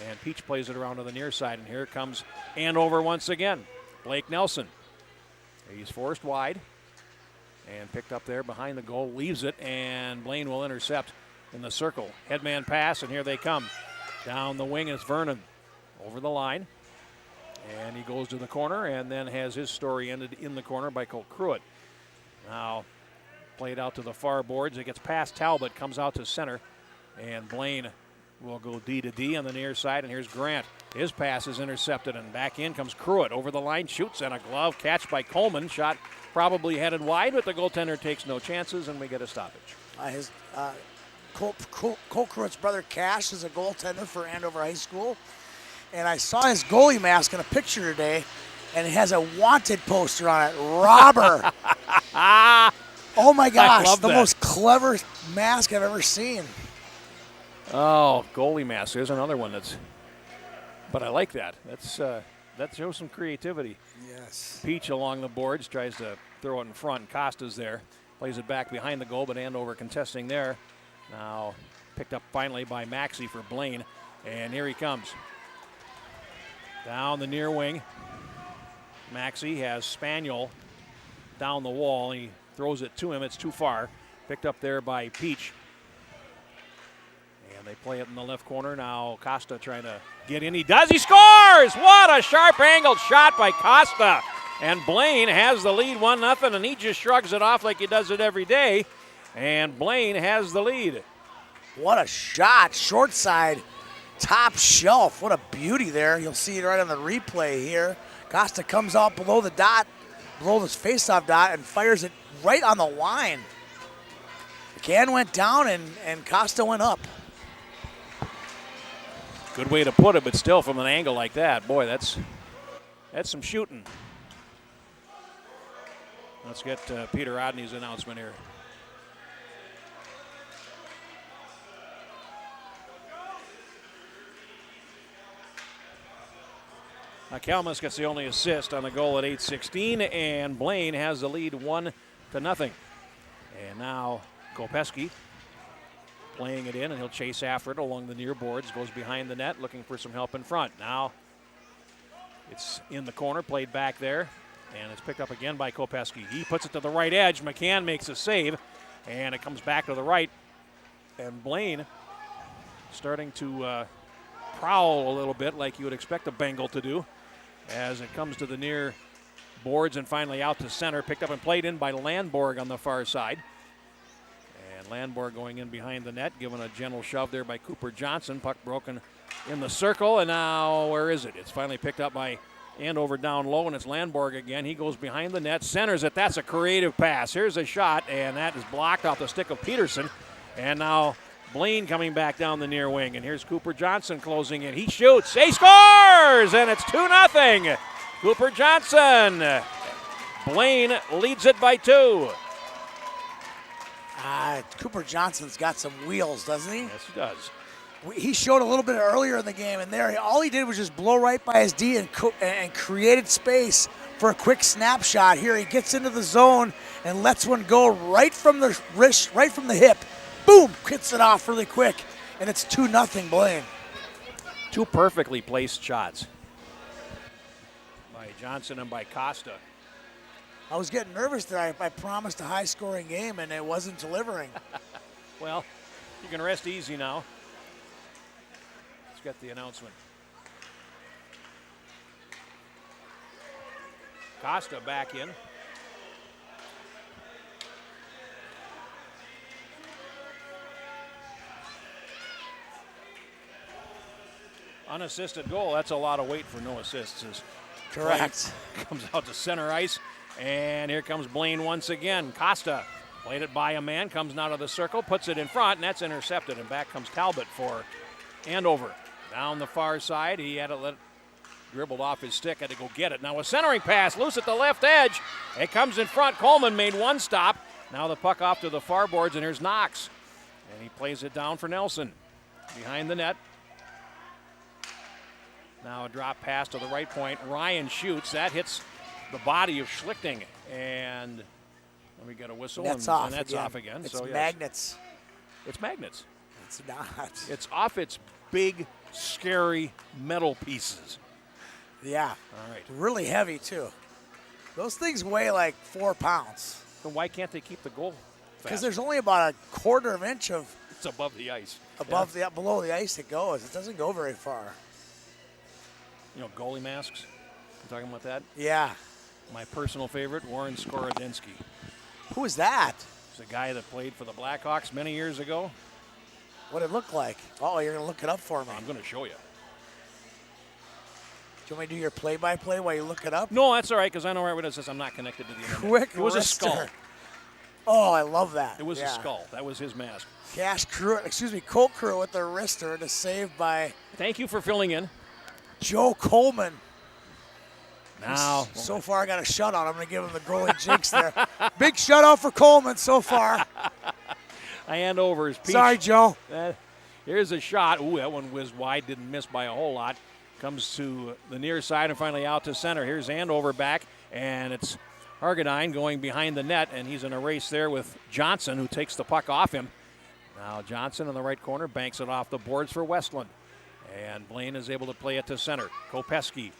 and Peach plays it around to the near side, and here comes Andover once again. Blake Nelson. He's forced wide and picked up there behind the goal, leaves it, and Blaine will intercept in the circle. Headman pass, and here they come. Down the wing is Vernon over the line, and he goes to the corner and then has his story ended in the corner by Colt Cruitt. Now played out to the far boards. It gets past Talbot, comes out to center, and Blaine will go D to D on the near side, and here's Grant. His pass is intercepted, and back in comes Cruitt. Over the line, shoots, and a glove catch by Coleman. Shot probably headed wide, but the goaltender takes no chances, and we get a stoppage. Colt Cruitt's brother Cash is a goaltender for Andover High School, and I saw his goalie mask in a picture today, and it has a wanted poster on it, robber. Oh my gosh, the most clever mask I've ever seen. Oh, goalie mask. There's another one but I like that. That shows some creativity. Yes. Peach along the boards tries to throw it in front. Costa's there. Plays it back behind the goal, but Andover contesting there. Now picked up finally by Maxey for Blaine, and here he comes. Down the near wing. Maxey has Spaniel down the wall. He throws it to him. It's too far. Picked up there by Peach. And they play it in the left corner. Now Costa trying to get in. He does. He scores! What a sharp-angled shot by Costa. And Blaine has the lead 1-0, and he just shrugs it off like he does it every day. And Blaine has the lead. What a shot. Short side, top shelf. What a beauty there. You'll see it right on the replay here. Costa comes out below the dot, below this faceoff dot, and fires it right on the line. McCann went down, and Costa went up. Good way to put it, but still from an angle like that, boy, that's some shooting. Let's get Peter Rodney's announcement here. Kalmus gets the only assist on the goal at 8:16, and Blaine has the lead 1-0. And now Kopeski playing it in, and he'll chase after it along the near boards, goes behind the net, looking for some help in front. Now it's in the corner, played back there, and it's picked up again by Kopeski. He puts it to the right edge. McCann makes a save, and it comes back to the right. And Blaine starting to prowl a little bit like you would expect a Bengal to do as it comes to the near boards and finally out to center. Picked up and played in by Landborg on the far side. And Landborg going in behind the net, given a gentle shove there by Cooper Johnson. Puck broken in the circle, and now where is it? It's finally picked up by Andover down low, and it's Landborg again. He goes behind the net, centers it. That's a creative pass. Here's a shot, and that is blocked off the stick of Peterson. And now Blaine coming back down the near wing, and here's Cooper Johnson closing in. He shoots, he scores, and it's 2-0. Cooper Johnson. Blaine leads it by 2. Cooper Johnson's got some wheels, doesn't he? Yes, he does. He showed a little bit earlier in the game, and there, all he did was just blow right by his D and created space for a quick snapshot. Here he gets into the zone and lets one go right from the wrist, right from the hip. Boom! Hits it off really quick, and it's 2-0 Blaine. 2 perfectly placed shots by Johnson and by Costa. I was getting nervous that I promised a high-scoring game, and it wasn't delivering. Well, you can rest easy now. Let's get the announcement. Costa back in. Unassisted goal. That's a lot of weight for no assists. Correct. Comes out to center ice, and here comes Blaine once again. Costa played it by a man, comes now to the circle, puts it in front, and that's intercepted. And back comes Talbot for Andover. Down the far side, he had it dribbled off his stick, had to go get it. Now a centering pass, loose at the left edge. It comes in front. Coleman made one stop. Now the puck off to the far boards, and here's Knox. And he plays it down for Nelson. Behind the net. Now a drop pass to the right point. Ryan shoots. That hits the body of Schlichting. And we get a whistle. That's and that's off again. It's so, yes. magnets. It's magnets. It's not. It's off its big, scary metal pieces. Yeah. All right. Really heavy, too. Those things weigh like 4 pounds. Then why can't they keep the goal? Because there's only about a quarter of an inch of it's above the ice. Below the ice it goes. It doesn't go very far. You know, goalie masks. You talking about that? Yeah. My personal favorite, Warren Skorodensky. Who is that? He's a guy that played for the Blackhawks many years ago. What did it look like? Oh, you're going to look it up for me. I'm going to show you. Do you want me to do your play-by-play while you look it up? No, that's all right, because I know right what it says. I'm not connected to the internet. Quick It was wrister. a skull. Oh, I love that. It was a skull. That was his mask. Colt Crew with the wrister and a save by... Thank you for filling in. Joe Coleman. Now. So far, I got a shutout. I'm going to give him the goalie jinx there. Big shutout for Coleman so far. Andover is Peach. Sorry, Joe. Here's a shot. Ooh, that one whizzed wide. Didn't miss by a whole lot. Comes to the near side and finally out to center. Here's Andover back, and it's Hargadine going behind the net, and he's in a race there with Johnson, who takes the puck off him. Now Johnson in the right corner banks it off the boards for Westland. And Blaine is able to play it to center. Kopeski.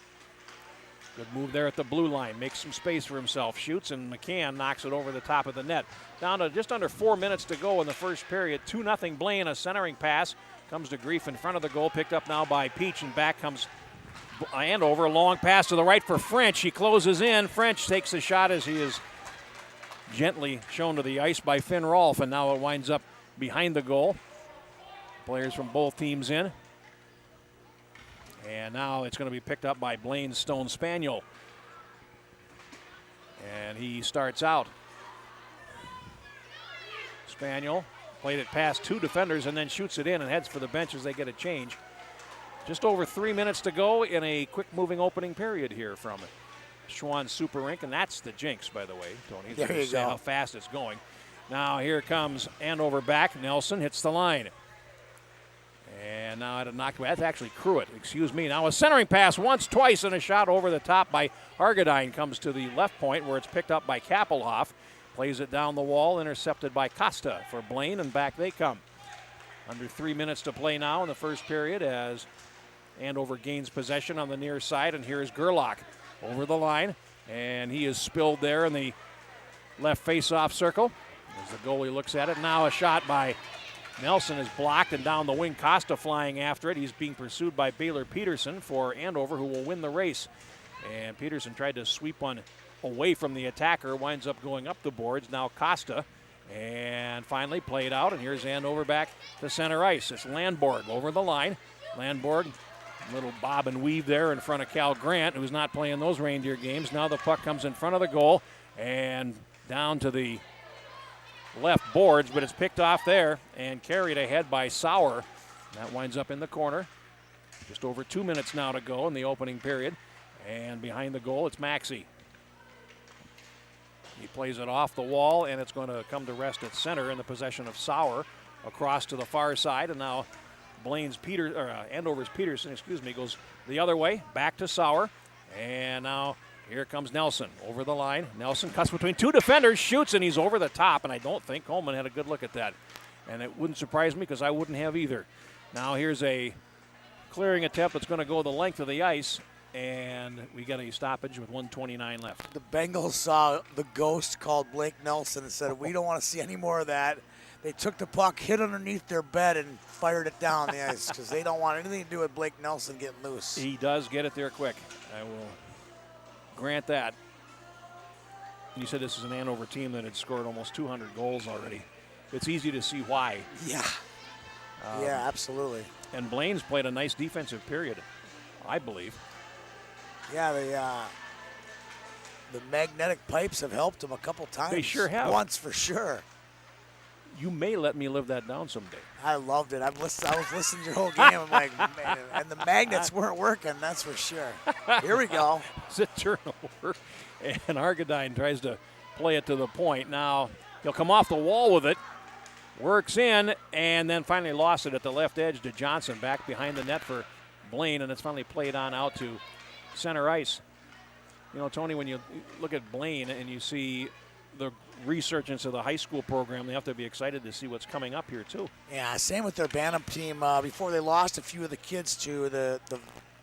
Good move there at the blue line. Makes some space for himself. Shoots, and McCann knocks it over the top of the net. Down to just under 4 minutes to go in the first period. 2-0 Blaine. A centering pass. Comes to Grief in front of the goal. Picked up now by Peach, and back comes Andover. A long pass to the right for French. He closes in. French takes the shot as he is gently shown to the ice by Finn Rolfe, and now it winds up behind the goal. Players from both teams in. And now it's going to be picked up by Blaine Stone Spaniel. And he starts out. Spaniel played it past 2 defenders and then shoots it in and heads for the bench as they get a change. Just over 3 minutes to go in a quick-moving opening period here from Schwann Super Rink. And that's the jinx, by the way, Tony. There you go. How fast it's going. Now here comes Andover back. Nelson hits the line. And now at a knockaway, that's actually Cruitt, excuse me. Now a centering pass once, twice, and a shot over the top by Hargadine comes to the left point where it's picked up by Kappelhoff. Plays it down the wall, intercepted by Costa for Blaine, and back they come. Under 3 minutes to play now in the first period as Andover gains possession on the near side, and here's Gerlach over the line, and he is spilled there in the left face-off circle as the goalie looks at it. Now a shot by Nelson is blocked, and down the wing, Costa flying after it. He's being pursued by Baylor Peterson for Andover, who will win the race. And Peterson tried to sweep one away from the attacker, winds up going up the boards. Now Costa, and finally played out, and here's Andover back to center ice. It's Landborg over the line. Landborg, a little bob and weave there in front of Cal Grant, who's not playing those reindeer games. Now the puck comes in front of the goal and down to the left boards, but it's picked off there and carried ahead by Sauer. That winds up in the corner. Just over 2 minutes now to go in the opening period. And behind the goal, it's Maxey. He plays it off the wall, and it's going to come to rest at center in the possession of Sauer across to the far side. And now Andover's Peterson, goes the other way, back to Sauer. And now here comes Nelson over the line. Nelson cuts between two defenders, shoots, and he's over the top. And I don't think Coleman had a good look at that. And it wouldn't surprise me because I wouldn't have either. Now here's a clearing attempt that's going to go the length of the ice. And we got a stoppage with 1:29 left. The Bengals saw the ghost called Blake Nelson and said, we don't want to see any more of that. They took the puck, hit underneath their bed, and fired it down the ice because they don't want anything to do with Blake Nelson getting loose. He does get it there quick. I will grant that. You said this is an Andover team that had scored almost 200 goals already. It's easy to see why. Yeah. Yeah, absolutely. And Blaine's played a nice defensive period, I believe. Yeah, the magnetic pipes have helped him a couple times. They sure have. Once for sure. You may let me live that down someday. I loved it. I was listening to your whole game. I'm like, man, and the magnets weren't working, that's for sure. Here we go. It's a turnover, and Hargadine tries to play it to the point. Now he'll come off the wall with it, works in, and then finally lost it at the left edge to Johnson, back behind the net for Blaine, and it's finally played on out to center ice. You know, Tony, when you look at Blaine and you see the resurgence of the high school program, they have to be excited to see what's coming up here too. Yeah, same with their Bantam team. Before they lost a few of the kids to the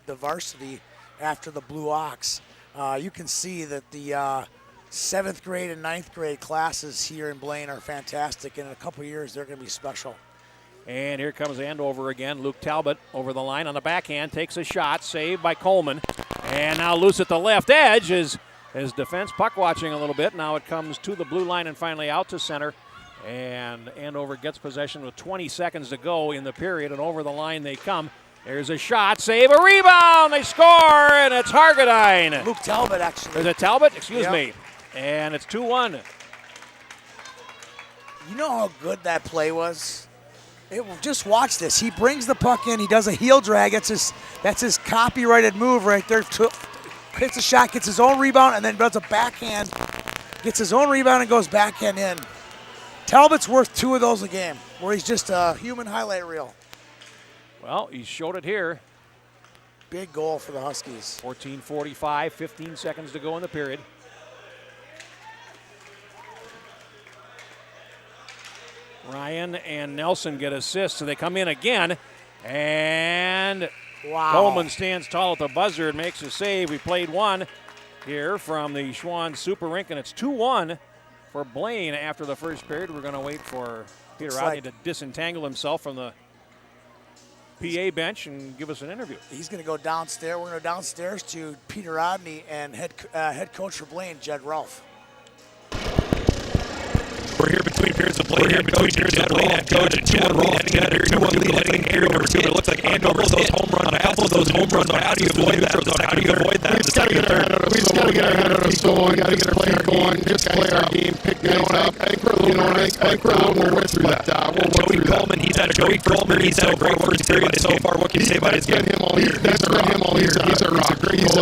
varsity after the Blue Ox, you can see that the 7th grade and 9th grade classes here in Blaine are fantastic. In a couple of years, they're going to be special. And here comes Andover again. Luke Talbot over the line on the backhand, takes a shot, saved by Coleman. And now loose at the left edge is his defense, puck watching a little bit. Now it comes to the blue line and finally out to center. And Andover gets possession with 20 seconds to go in the period, and over the line they come. There's a shot, save, a rebound, they score, and it's Hargadine. Luke Talbot, actually. Is it Talbot? Excuse me. And it's 2-1. You know how good that play was? Just watch this. He brings the puck in. He does a heel drag. That's his copyrighted move right there. Hits a shot, gets his own rebound, and then does a backhand. Gets his own rebound and goes backhand in. Talbot's worth 2 of those a game, where he's just a human highlight reel. Well, he showed it here. Big goal for the Huskies. 14:45, 15 seconds to go in the period. Ryan and Nelson get assists, so they come in again. And Coleman stands tall at the buzzer and makes a save. We played one here from the Schwann Super Rink, and it's 2-1 for Blaine after the first period. We're going to wait for Peter Rodney to disentangle himself from the PA bench and give us an interview. He's going to go downstairs. We're going to go downstairs to Peter Rodney and head coach for Blaine, Jed Rolfe. We're here between periods of Blaine. Head coach, and 2-1 roll. Heading 2-1 lead heading period number 2. It looks like Andover's those home runs on a couple of those home runs. How do you avoid that? How do you avoid that? We just got to get our head out of school. We got to get our player going. Just play our game. Pick guys up. I think we're a little nervous, but Joey Coleman, he's had a great Coleman. He's had a great first period so far. What can you say about his game? That's been him all year. He's a rock. He's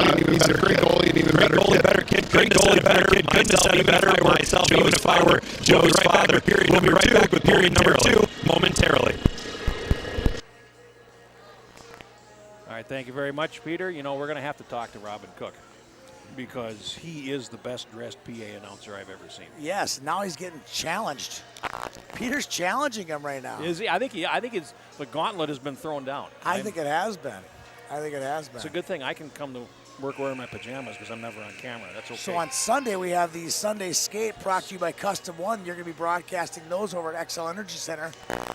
a great goalie and even better kid. Great goalie, better kid. Couldn't have said it better myself. Even if I were Joe's father. We'll be right back with period number 2 momentarily. right, thank you very much, Peter. You know, we're going to have to talk to Robin Cook because he is the best-dressed PA announcer I've ever seen. Yes, now he's getting challenged. Peter's challenging him right now. Is he? I think it's the gauntlet has been thrown down. I think it has been. It's a good thing I can come to work wearing my pajamas because I'm never on camera. That's okay. So on Sunday, we have the Sunday Skate brought to you by Custom One. You're going to be broadcasting those over at XL Energy Center.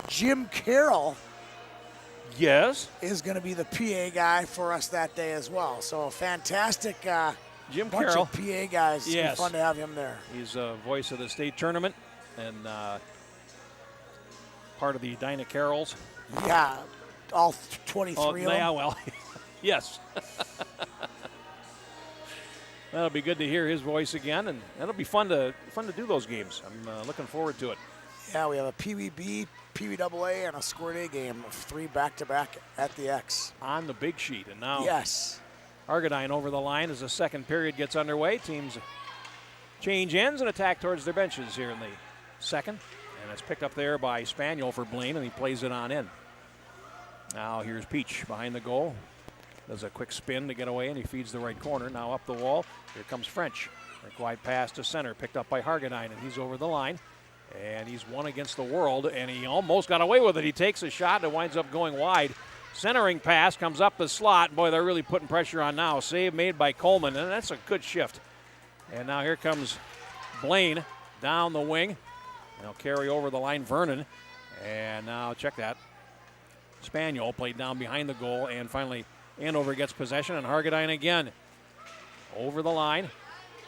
Jim Carroll is going to be the PA guy for us that day as well. So a fantastic Jim bunch Carroll. of PA guys. It's gonna be fun to have him there. He's a voice of the state tournament and part of the Dinah Carrolls. Yeah, all 23 of them. Yeah, well, yes. That'll be good to hear his voice again, and that'll be fun to do those games. I'm looking forward to it. Yeah, we have a PWB, PWAA, and a Squirt A game of 3 back-to-back at the X. On the big sheet, and now yes, Argadine over the line as the second period gets underway. Teams change ends and attack towards their benches here in the second, and it's picked up there by Spaniel for Blaine, and he plays it on in. Now here's Peach behind the goal. Does a quick spin to get away, and he feeds the right corner. Now up the wall. Here comes French. Quick wide pass to center, picked up by Hargadine, and he's over the line. And he's one against the world, and he almost got away with it. He takes a shot and winds up going wide. Centering pass comes up the slot. Boy, they're really putting pressure on now. Save made by Coleman, and that's a good shift. And now here comes Blaine down the wing. They'll carry over the line, Vernon. And now check that. Spaniel played down behind the goal, and finally Andover gets possession, and Hargadine again. Over the line.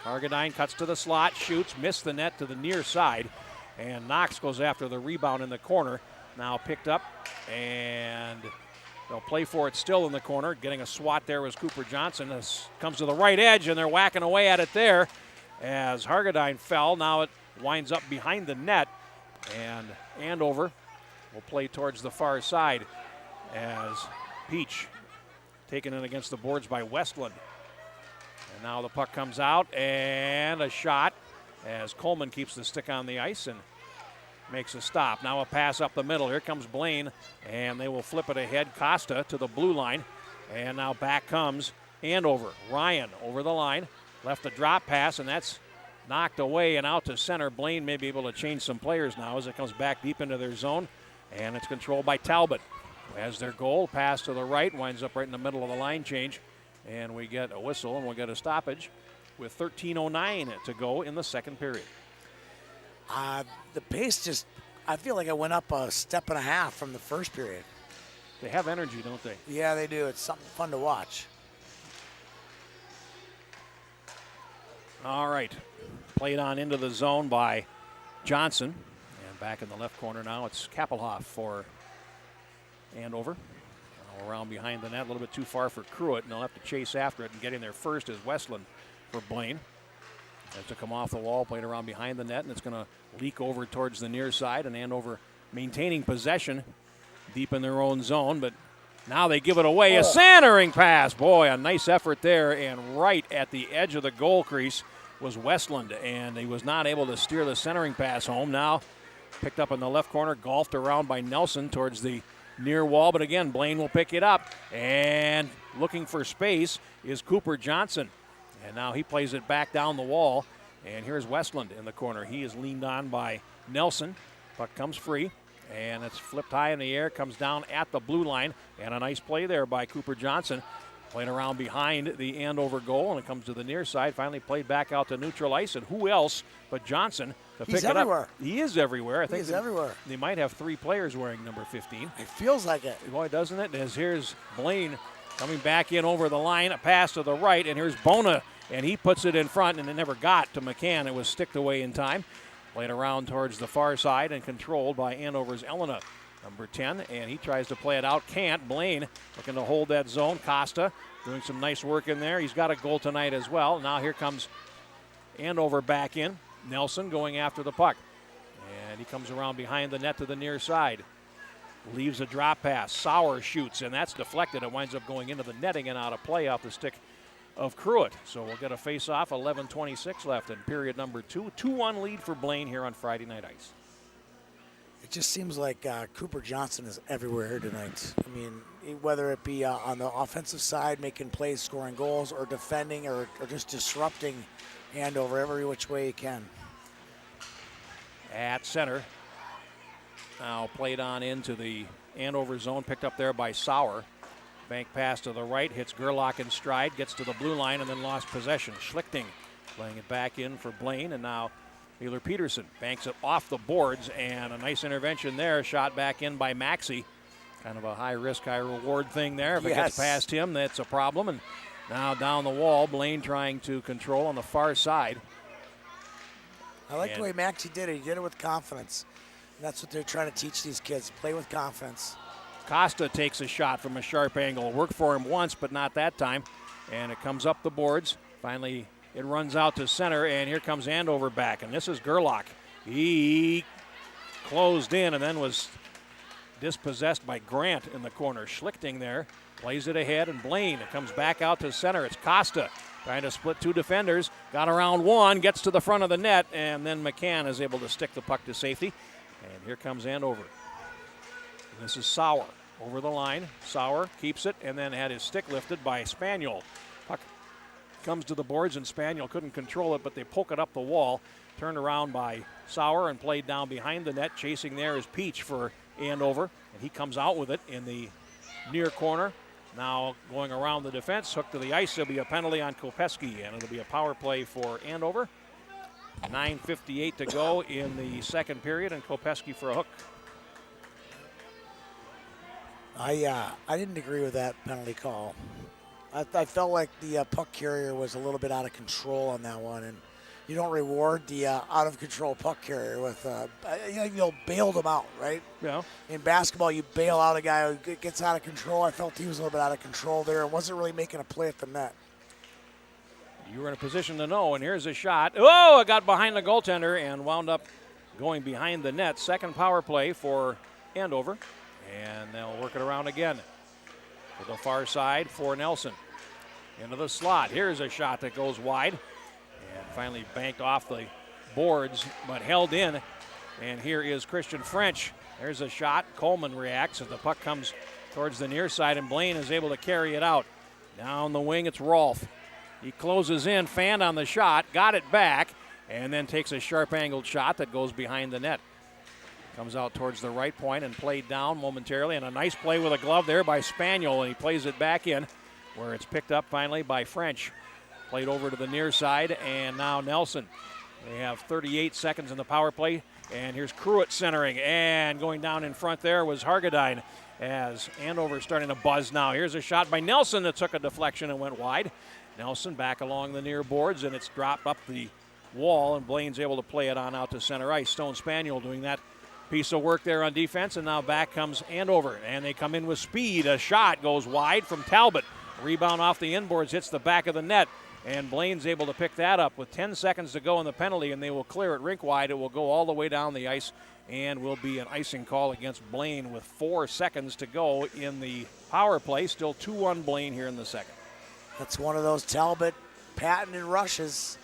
Hargadine cuts to the slot, shoots, missed the net to the near side. And Knox goes after the rebound in the corner. Now picked up, and they'll play for it still in the corner. Getting a swat there was Cooper Johnson. This comes to the right edge, and they're whacking away at it there as Hargadine fell. Now it winds up behind the net, and Andover will play towards the far side as Peach taken in against the boards by Westland. And now the puck comes out, and a shot as Coleman keeps the stick on the ice and makes a stop. Now a pass up the middle. Here comes Blaine, and they will flip it ahead. Costa to the blue line, and now back comes Andover. Ryan over the line, left a drop pass, and that's knocked away and out to center. Blaine may be able to change some players now as it comes back deep into their zone, and it's controlled by Talbot. As their goal, pass to the right, winds up right in the middle of the line change, and we get a whistle and we'll get a stoppage with 13:09 to go in the second period. The pace just, I feel like it went up a step and a half from the first period. They have energy, don't they? Yeah, they do. It's something fun to watch. All right. Played on into the zone by Johnson. And back in the left corner now, it's Kappelhoff for Andover. Around behind the net, a little bit too far for Cruitt, and they'll have to chase after it, and getting there first is Westland for Blaine. Has to come off the wall, played around behind the net, and it's going to leak over towards the near side, and Andover maintaining possession deep in their own zone, but now they give it away. A centering pass. Boy, a nice effort there, and right at the edge of the goal crease was Westland, and he was not able to steer the centering pass home. Now picked up in the left corner, golfed around by Nelson towards the near wall, but again, Blaine will pick it up, and looking for space is Cooper Johnson. And now he plays it back down the wall, and here's Westland in the corner. He is leaned on by Nelson. Puck comes free, and it's flipped high in the air, comes down at the blue line, and a nice play there by Cooper Johnson. Playing around behind the Andover goal, and it comes to the near side, finally played back out to neutral ice, and who else but Johnson to pick it everywhere. up. He is everywhere. I think he's everywhere. They might have 3 players wearing number 15. It feels like it. Boy, doesn't it? As here's Blaine coming back in over the line, a pass to the right, and here's Bona, and he puts it in front, and it never got to McCann. It was sticked away in time. Played around towards the far side and controlled by Andover's Elena, number 10, and he tries to play it out. Can't. Blaine looking to hold that zone. Costa doing some nice work in there. He's got a goal tonight as well. Now here comes Andover back in. Nelson going after the puck. And he comes around behind the net to the near side. Leaves a drop pass. Sauer shoots, and that's deflected. It winds up going into the netting and out of play off the stick of Cruitt. So we'll get a face-off. 11:26 left in period number 2. 2-1 lead for Blaine here on Friday Night Ice. It just seems like Cooper Johnson is everywhere here tonight. I mean, whether it be on the offensive side, making plays, scoring goals, or defending, or just disrupting Andover every which way he can. At center. Now played on into the Andover zone, picked up there by Sauer. Bank pass to the right, hits Gerlach in stride, gets to the blue line, and then lost possession. Schlichting playing it back in for Blaine, and now Wheeler Peterson banks it off the boards, and a nice intervention there, shot back in by Maxey. Kind of a high-risk, high-reward thing there. If it gets past him, that's a problem. And now down the wall, Blaine trying to control on the far side. I like the way Maxey did it. He did it with confidence. And that's what they're trying to teach these kids, play with confidence. Costa takes a shot from a sharp angle. Worked for him once, but not that time. And it comes up the boards. Finally, it runs out to center, and here comes Andover back. And this is Gerlach. He closed in and then was dispossessed by Grant in the corner. Schlichting there, plays it ahead, and Blaine. It comes back out to center. It's Costa trying to split two defenders. Got around one, gets to the front of the net, and then McCann is able to stick the puck to safety. And here comes Andover. This is Sauer over the line. Sauer keeps it and then had his stick lifted by Spaniel. Puck comes to the boards and Spaniel couldn't control it, but they poke it up the wall. Turned around by Sauer and played down behind the net. Chasing there is Peach for Andover, and he comes out with it in the near corner. Now going around the defense, hooked to the ice. There'll be a penalty on Kopeski, and it'll be a power play for Andover. 9:58 to go in the second period, and Kopeski for a hook. I didn't agree with that penalty call. I felt like the puck carrier was a little bit out of control on that one, and you don't reward the out of control puck carrier with you'll bail them out, right? Yeah. In basketball, you bail out a guy who gets out of control. I felt he was a little bit out of control there and wasn't really making a play at the net. You were in a position to know, and here's a shot. Oh, it got behind the goaltender and wound up going behind the net. Second power play for Andover, and they'll work it around again. To the far side for Nelson. Into the slot. Here's a shot that goes wide, and finally banked off the boards, but held in. And here is Christian French. There's a shot. Coleman reacts as the puck comes towards the near side, and Blaine is able to carry it out. Down the wing, it's Rolfe. He closes in, fanned on the shot, got it back, and then takes a sharp angled shot that goes behind the net. Comes out towards the right point and played down momentarily, and a nice play with a glove there by Spaniel, and he plays it back in where it's picked up finally by French. Played over to the near side, and now Nelson. They have 38 seconds in the power play, and here's Cruitt centering, and going down in front there was Hargadine as Andover starting to buzz now. Here's a shot by Nelson that took a deflection and went wide. Nelson back along the near boards, and it's dropped up the wall, and Blaine's able to play it on out to center ice. Stone Spaniel doing that piece of work there on defense, and now back comes Andover, and they come in with speed. A shot goes wide from Talbot. Rebound off the inboards, hits the back of the net, and Blaine's able to pick that up with 10 seconds to go in the penalty, and they will clear it rink wide. It will go all the way down the ice and will be an icing call against Blaine with 4 seconds to go in the power play. Still 2-1 Blaine here in the second. That's one of those Talbot patented rushes.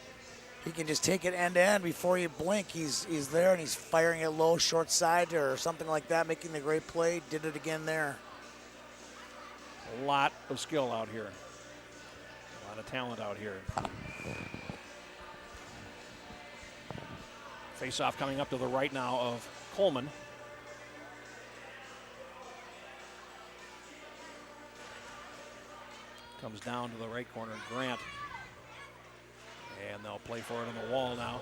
He can just take it end to end before you blink. He's there and he's firing it low, short side or something like that, making the great play. Did it again there. A lot of skill out here. A lot of talent out here. Face-off coming up to the right now of Coleman. Comes down to the right corner, Grant. And they'll play for it on the wall now.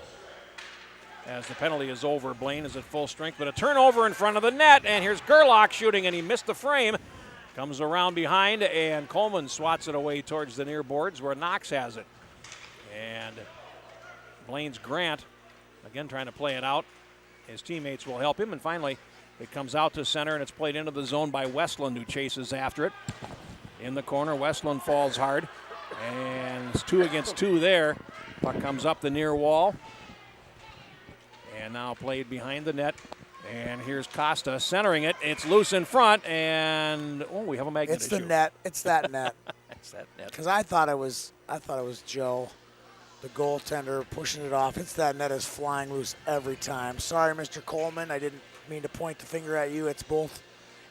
As the penalty is over, Blaine is at full strength, but a turnover in front of the net, and here's Gerlach shooting, and he missed the frame. Comes around behind, and Coleman swats it away towards the near boards where Knox has it. And Blaine's Grant, again trying to play it out. His teammates will help him, and finally it comes out to center, and it's played into the zone by Westland, who chases after it. In the corner, Westland falls hard, and it's 2 against 2 there. Puck comes up the near wall, and now played behind the net. And here's Costa centering it. It's loose in front, and we have a magnet issue. It's the net. It's that net. It's that net. Because I thought it was Joe. The goaltender pushing it off. It's that net is flying loose every time. Sorry, Mr. Coleman. I didn't mean to point the finger at you. It's both.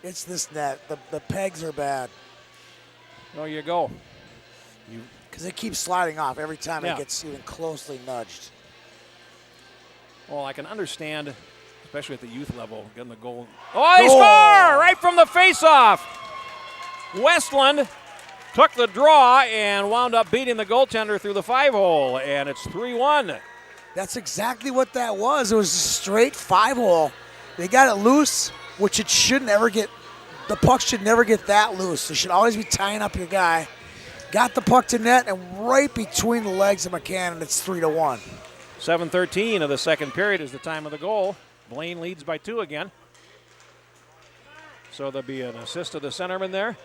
It's this net. The pegs are bad. There you go. Because it keeps sliding off every time Yeah. it gets even closely nudged. Well, I can understand, especially at the youth level, getting the goal. Oh, they score right from the faceoff. Westland took the draw and wound up beating the goaltender through the 5-hole, and it's 3-1. That's exactly what that was. It was a straight 5-hole. They got it loose, which it should never get. The puck should never get that loose. They should always be tying up your guy. Got the puck to net, and right between the legs of McCann, it's 3-1. 7:13 of the second period is the time of the goal. Blaine leads by 2 again. So there'll be an assist to the centerman there.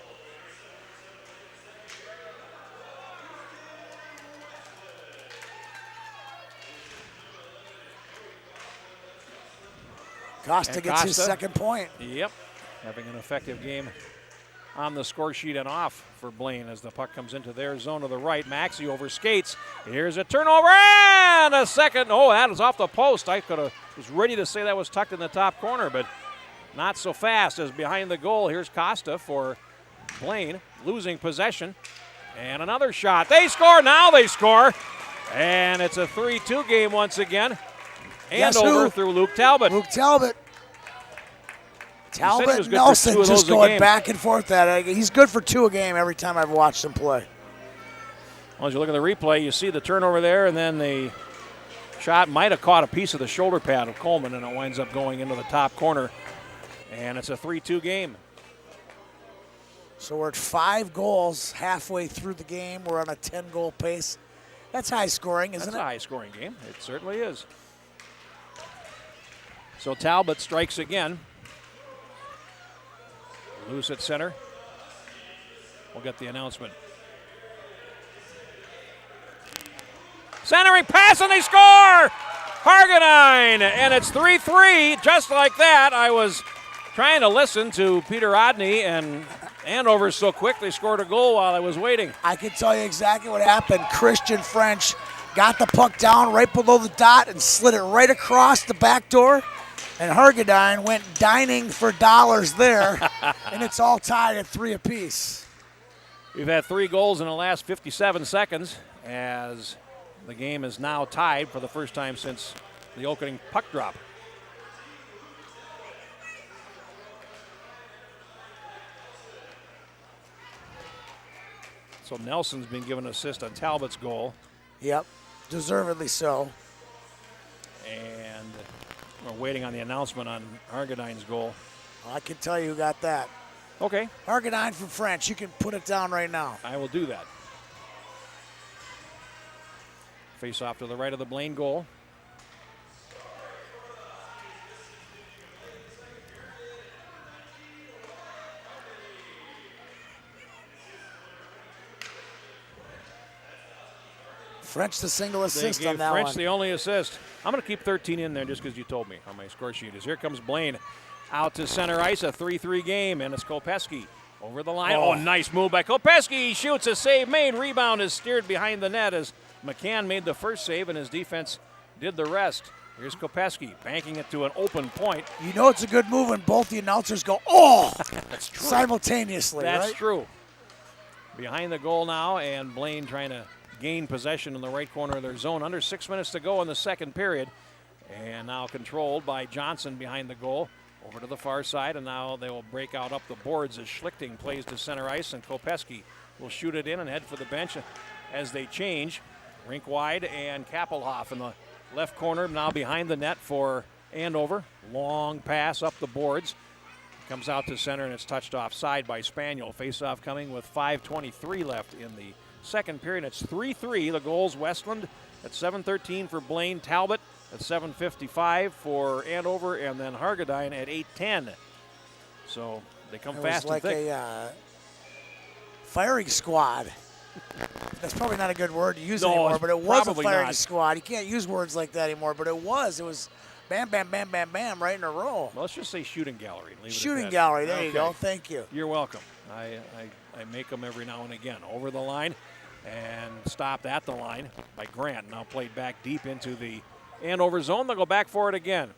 Costa gets his second point. Yep, having an effective game on the score sheet and off for Blaine as the puck comes into their zone to the right. Maxey over skates. Here's a turnover and a second. Oh, that is off the post. I was ready to say that was tucked in the top corner, but not so fast as behind the goal. Here's Costa for Blaine, losing possession. And another shot. They score. Now they score. And it's a 3-2 game once again. Andover through Luke Talbot. Luke Talbot. Talbot and Nelson just going back and forth. He's good for 2 a game every time I've watched him play. Well, as you look at the replay, you see the turnover there, and then the shot might have caught a piece of the shoulder pad of Coleman, and it winds up going into the top corner. And it's a 3-2 game. So we're at 5 goals halfway through the game. We're on a 10-goal pace. That's high scoring, isn't it? That's a high-scoring game. It certainly is. So Talbot strikes again. Loose at center. We'll get the announcement. Centering pass, and they score! Hargadine, and it's 3-3. Just like that, I was trying to listen to Peter Odney, and Andover so quick they scored a goal while I was waiting. I can tell you exactly what happened. Christian French got the puck down right below the dot and slid it right across the back door. And Hargadine went dining for dollars there, and it's all tied at 3 apiece. We've had 3 goals in the last 57 seconds as the game is now tied for the first time since the opening puck drop. So Nelson's been given an assist on Talbot's goal. Yep, deservedly so. And we're waiting on the announcement on Hargadine's goal. I can tell you who got that. Okay. Hargadine from French. You can put it down right now. I will do that. Face off to the right of the Blaine goal. French the single assist on that French one. the only assist. I'm going to keep 13 in there just because you told me on my score sheet. As here comes Blaine out to center ice, a 3-3 game, and it's Kopeski over the line. Oh, nice move by Kopeski. He shoots, a save made. Rebound is steered behind the net as McCann made the first save and his defense did the rest. Here's Kopeski banking it to an open point. You know it's a good move when both the announcers go, oh, that's true. Simultaneously, That's right? true. Behind the goal now, and Blaine trying to gain possession in the right corner of their zone. Under 6 minutes to go in the second period. And now controlled by Johnson behind the goal. Over to the far side, and now they will break out up the boards as Schlichting plays to center ice, and Kopeski will shoot it in and head for the bench as they change. Rink wide, and Kappelhoff in the left corner, now behind the net for Andover. Long pass up the boards. Comes out to center, and it's touched offside by Spaniel. Face-off coming with 5:23 left in the second period. It's 3-3. The goals, Westland at 7:13 for Blaine. Talbot at 7:55 for Andover, and then Hargadine at 8:10. So they come fast and thick. It was like a firing squad. That's probably not a good word to use anymore, but it was a firing squad. You can't use words like that anymore, but it was. It was bam, bam, bam, bam, bam, right in a row. Well, let's just say shooting gallery. Shooting gallery, there you go. Thank you. You're welcome. I make them every now and again. Over the line, and stopped at the line by Grant. Now played back deep into the Andover zone. They'll go back for it again.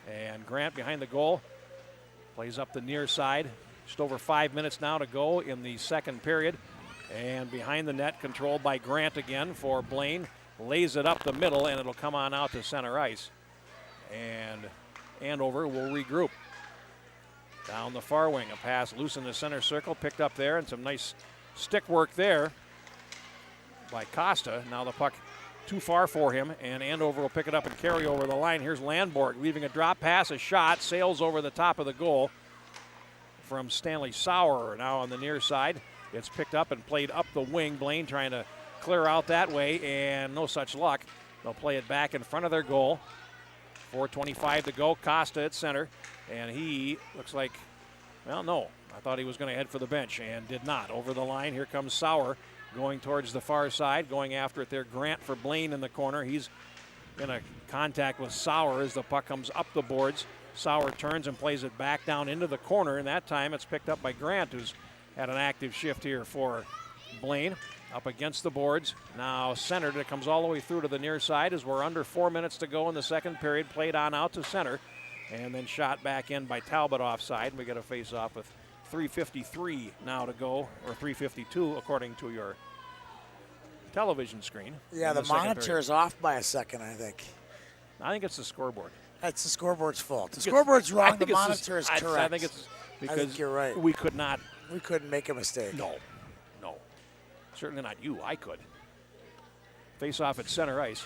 And Grant behind the goal plays up the near side. Just over 5 minutes now to go in the second period. And behind the net, controlled by Grant again for Blaine. Lays it up the middle, and it'll come on out to center ice. And Andover will regroup. Down the far wing, a pass loose in the center circle, picked up there, and some nice stick work there by Costa. Now the puck too far for him, and Andover will pick it up and carry over the line. Here's Landborg leaving a drop pass, a shot, sails over the top of the goal from Stanley Sauer. Now on the near side, it's picked up and played up the wing. Blaine trying to clear out that way, and no such luck. They'll play it back in front of their goal. 4:25 to go. Costa at center, and he looks like, well, no. I thought he was going to head for the bench and did not. Over the line, here comes Sauer going towards the far side, going after it there. Grant for Blaine in the corner. He's in a contact with Sauer as the puck comes up the boards. Sauer turns and plays it back down into the corner, and that time it's picked up by Grant, who's had an active shift here for Blaine. Up against the boards. Now centered. It comes all the way through to the near side as we're under 4 minutes to go in the second period. Played on out to center and then shot back in by Talbot offside. We get a face-off with 3:53 now to go, or 3:52 according to your television screen. Yeah, the monitor is off by a second, I think. I think it's the scoreboard. That's the scoreboard's fault. The scoreboard's wrong. The monitor is correct. I think it's because I think you're right. We could not. We couldn't make a mistake. No. Certainly not you. I could. Face off at center ice.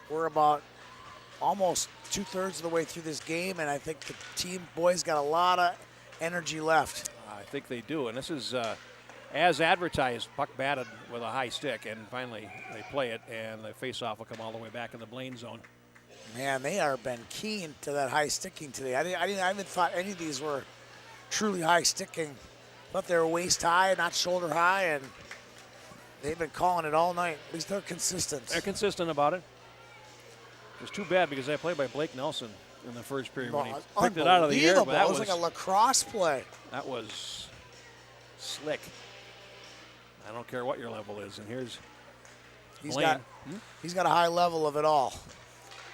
We're about almost 2/3 of the way through this game, and I think the team boys got a lot of energy left. I think they do, and this is as advertised. Puck batted with a high stick, and finally they play it, and the face-off will come all the way back in the Blaine zone. Man, they are been keen to that high sticking today. I even thought any of these were truly high sticking. Thought they were waist high, not shoulder high, and they've been calling it all night. At least they're consistent. They're consistent about it. It was too bad because I played by Blake Nelson in the first period when he picked it out of the air. But that was like a lacrosse play. That was slick. I don't care what your level is. And here's Blaine. He's got a high level of it all.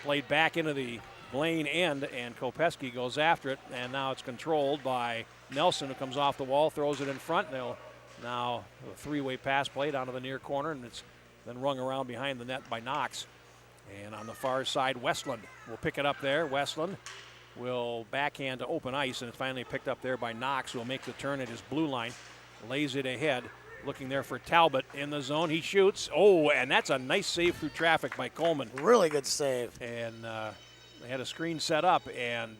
Played back into the Blaine end, and Kopeski goes after it, and now it's controlled by Nelson, who comes off the wall, throws it in front. They'll now a three-way pass played onto the near corner, and it's then rung around behind the net by Knox. And on the far side, Westland will pick it up there. Westland will backhand to open ice, and it's finally picked up there by Knox, who will make the turn at his blue line, lays it ahead, looking there for Talbot in the zone. He shoots. Oh, and that's a nice save through traffic by Coleman. Really good save. And they had a screen set up, and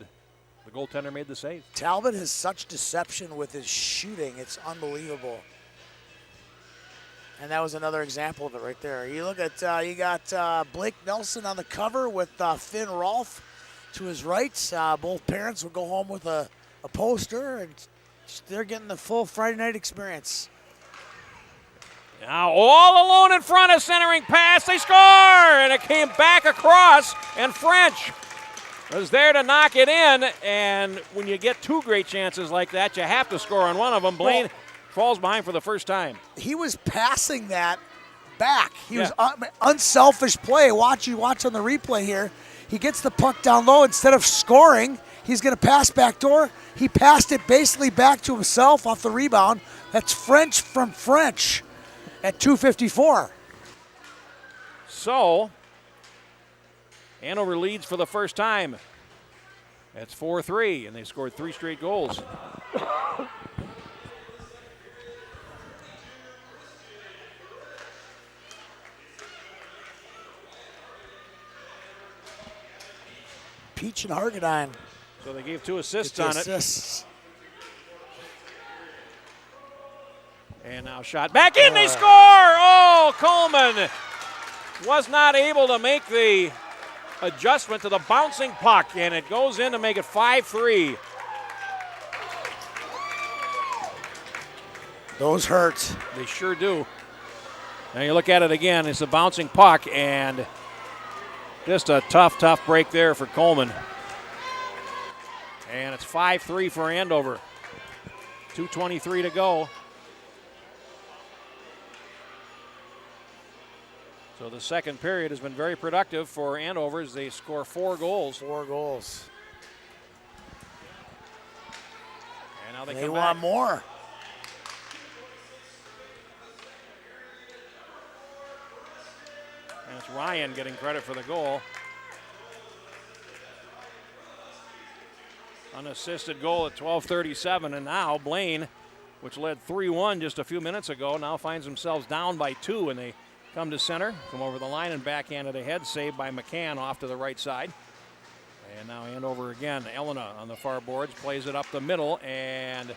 the goaltender made the save. Talbot has such deception with his shooting. It's unbelievable. And that was another example of it right there. You look at, you got Blake Nelson on the cover with Finn Rolfe to his right. Both parents will go home with a poster, and they're getting the full Friday night experience. Now all alone in front, of centering pass, they score! And it came back across, and French was there to knock it in. And when you get two great chances like that, you have to score on one of them. Blaine falls behind for the first time. He was passing that back. He was unselfish play. Watch on the replay here. He gets the puck down low. Instead of scoring, he's going to pass backdoor. He passed it basically back to himself off the rebound. That's French from French at 2:54. So, Andover leads for the first time. That's 4-3, and they scored 3 straight goals. Peach and Hargadine. So they gave 2 assists on it. And now shot back in, they score! Oh, Coleman was not able to make the adjustment to the bouncing puck, and it goes in to make it 5-3. Those hurt. They sure do. Now you look at it again, it's a bouncing puck, and just a tough break there for Coleman. And it's 5-3 for Andover. 2:23 to go. So the second period has been very productive for Andover as they score 4 goals. 4 goals. And now they They come want back. more. And it's Ryan getting credit for the goal. Unassisted goal at 12:37, and now Blaine, which led 3-1 just a few minutes ago, now finds themselves down by 2, and they come to center, come over the line and backhanded ahead, saved by McCann off to the right side. And now Andover again. Elena on the far boards, plays it up the middle, and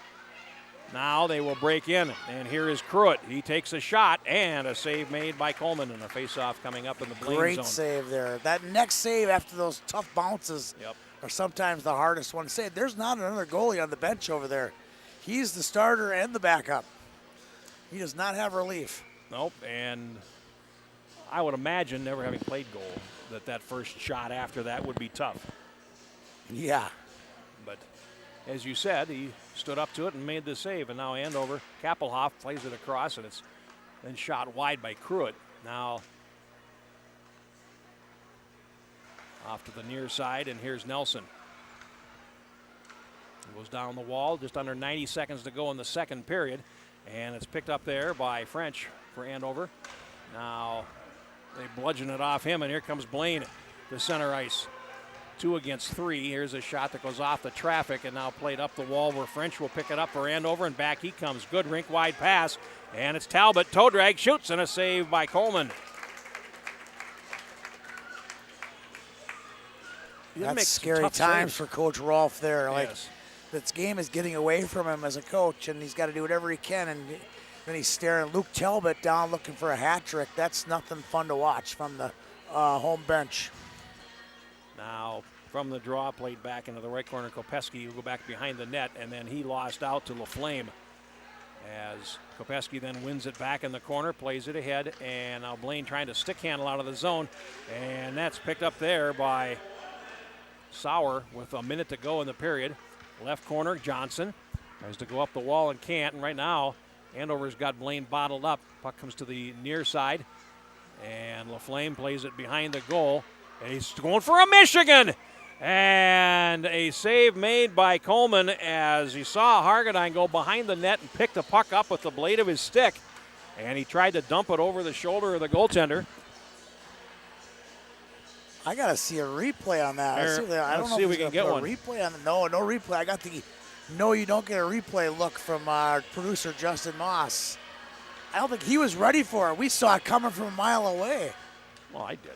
now they will break in. And here is Cruitt. He takes a shot, and a save made by Coleman, and a face-off coming up in the Blaine Great zone. save there. That next save after those tough bounces Yep. are sometimes the hardest one to save. There's not another goalie on the bench over there. He's the starter and the backup. He does not have relief. Nope, and I would imagine, never having played goal, that first shot after that would be tough. Yeah. But as you said, he stood up to it and made the save. And now Andover, Kappelhoff plays it across, and it's then shot wide by Cruitt. Now off to the near side, and here's Nelson. He goes down the wall, just under 90 seconds to go in the second period. And it's picked up there by French for Andover. Now they bludgeon it off him, and here comes Blaine to center ice. 2 against 3. Here's a shot that goes off the traffic and now played up the wall where French will pick it up for Andover, and back he comes. Good rink wide pass, and it's Talbot. Toe drag, shoots, and a save by Coleman. That's scary times for Coach Rolfe there. Like, Yes. this game is getting away from him as a coach, and he's got to do whatever he can. And then he's staring Luke Talbot down looking for a hat trick. That's nothing fun to watch from the home bench. Now, from the draw, played back into the right corner. Kopeski will go back behind the net, and then he lost out to LaFlame. As Kopeski then wins it back in the corner, plays it ahead, and now Blaine trying to stick handle out of the zone, and that's picked up there by Sauer with a minute to go in the period. Left corner, Johnson tries to go up the wall and can't, and right now, Andover's got Blaine bottled up. Puck comes to the near side, and LaFlame plays it behind the goal. And he's going for a Michigan, and a save made by Coleman as he saw Hargadine go behind the net and pick the puck up with the blade of his stick, and he tried to dump it over the shoulder of the goaltender. I got to see a replay on that. Here, I don't let's know see if if we he's can gonna get put one. a replay on. No replay. I got the no, you don't get a replay look from our producer Justin Moss. I don't think he was ready for it. We saw it coming from a mile away. Well, I did.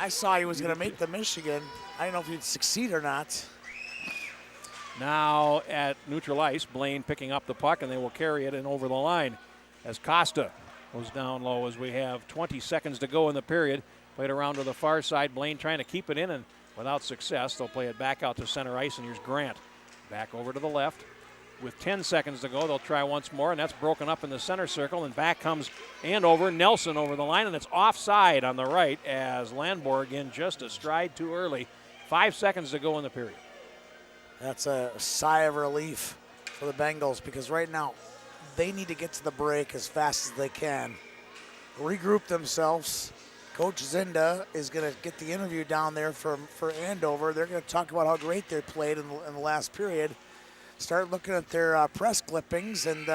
I saw he was going to make the Michigan. I don't know if he'd succeed or not. Now at neutral ice, Blaine picking up the puck, and they will carry it in over the line as Costa goes down low as we have 20 seconds to go in the period. Played around to the far side. Blaine trying to keep it in, and without success, they'll play it back out to center ice, and here's Grant. Back over to the left. With 10 seconds to go, they'll try once more, and that's broken up in the center circle, and back comes Andover. Nelson over the line, and it's offside on the right as Landborg in just a stride too early. 5 seconds to go in the period. That's a sigh of relief for the Bengals because right now they need to get to the break as fast as they can. Regroup themselves. Coach Zinda is going to get the interview down there for Andover. They're going to talk about how great they played in the last period. Start looking at their press clippings, and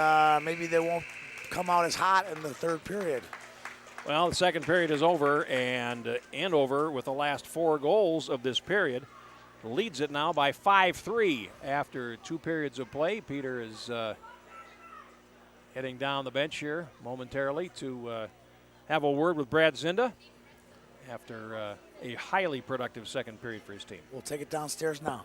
maybe they won't come out as hot in the third period. Well, the second period is over, and Andover, with the last 4 goals of this period, leads it now by 5-3 after 2 periods of play. Peter is heading down the bench here momentarily to have a word with Brad Zinda after a highly productive second period for his team. We'll take it downstairs now.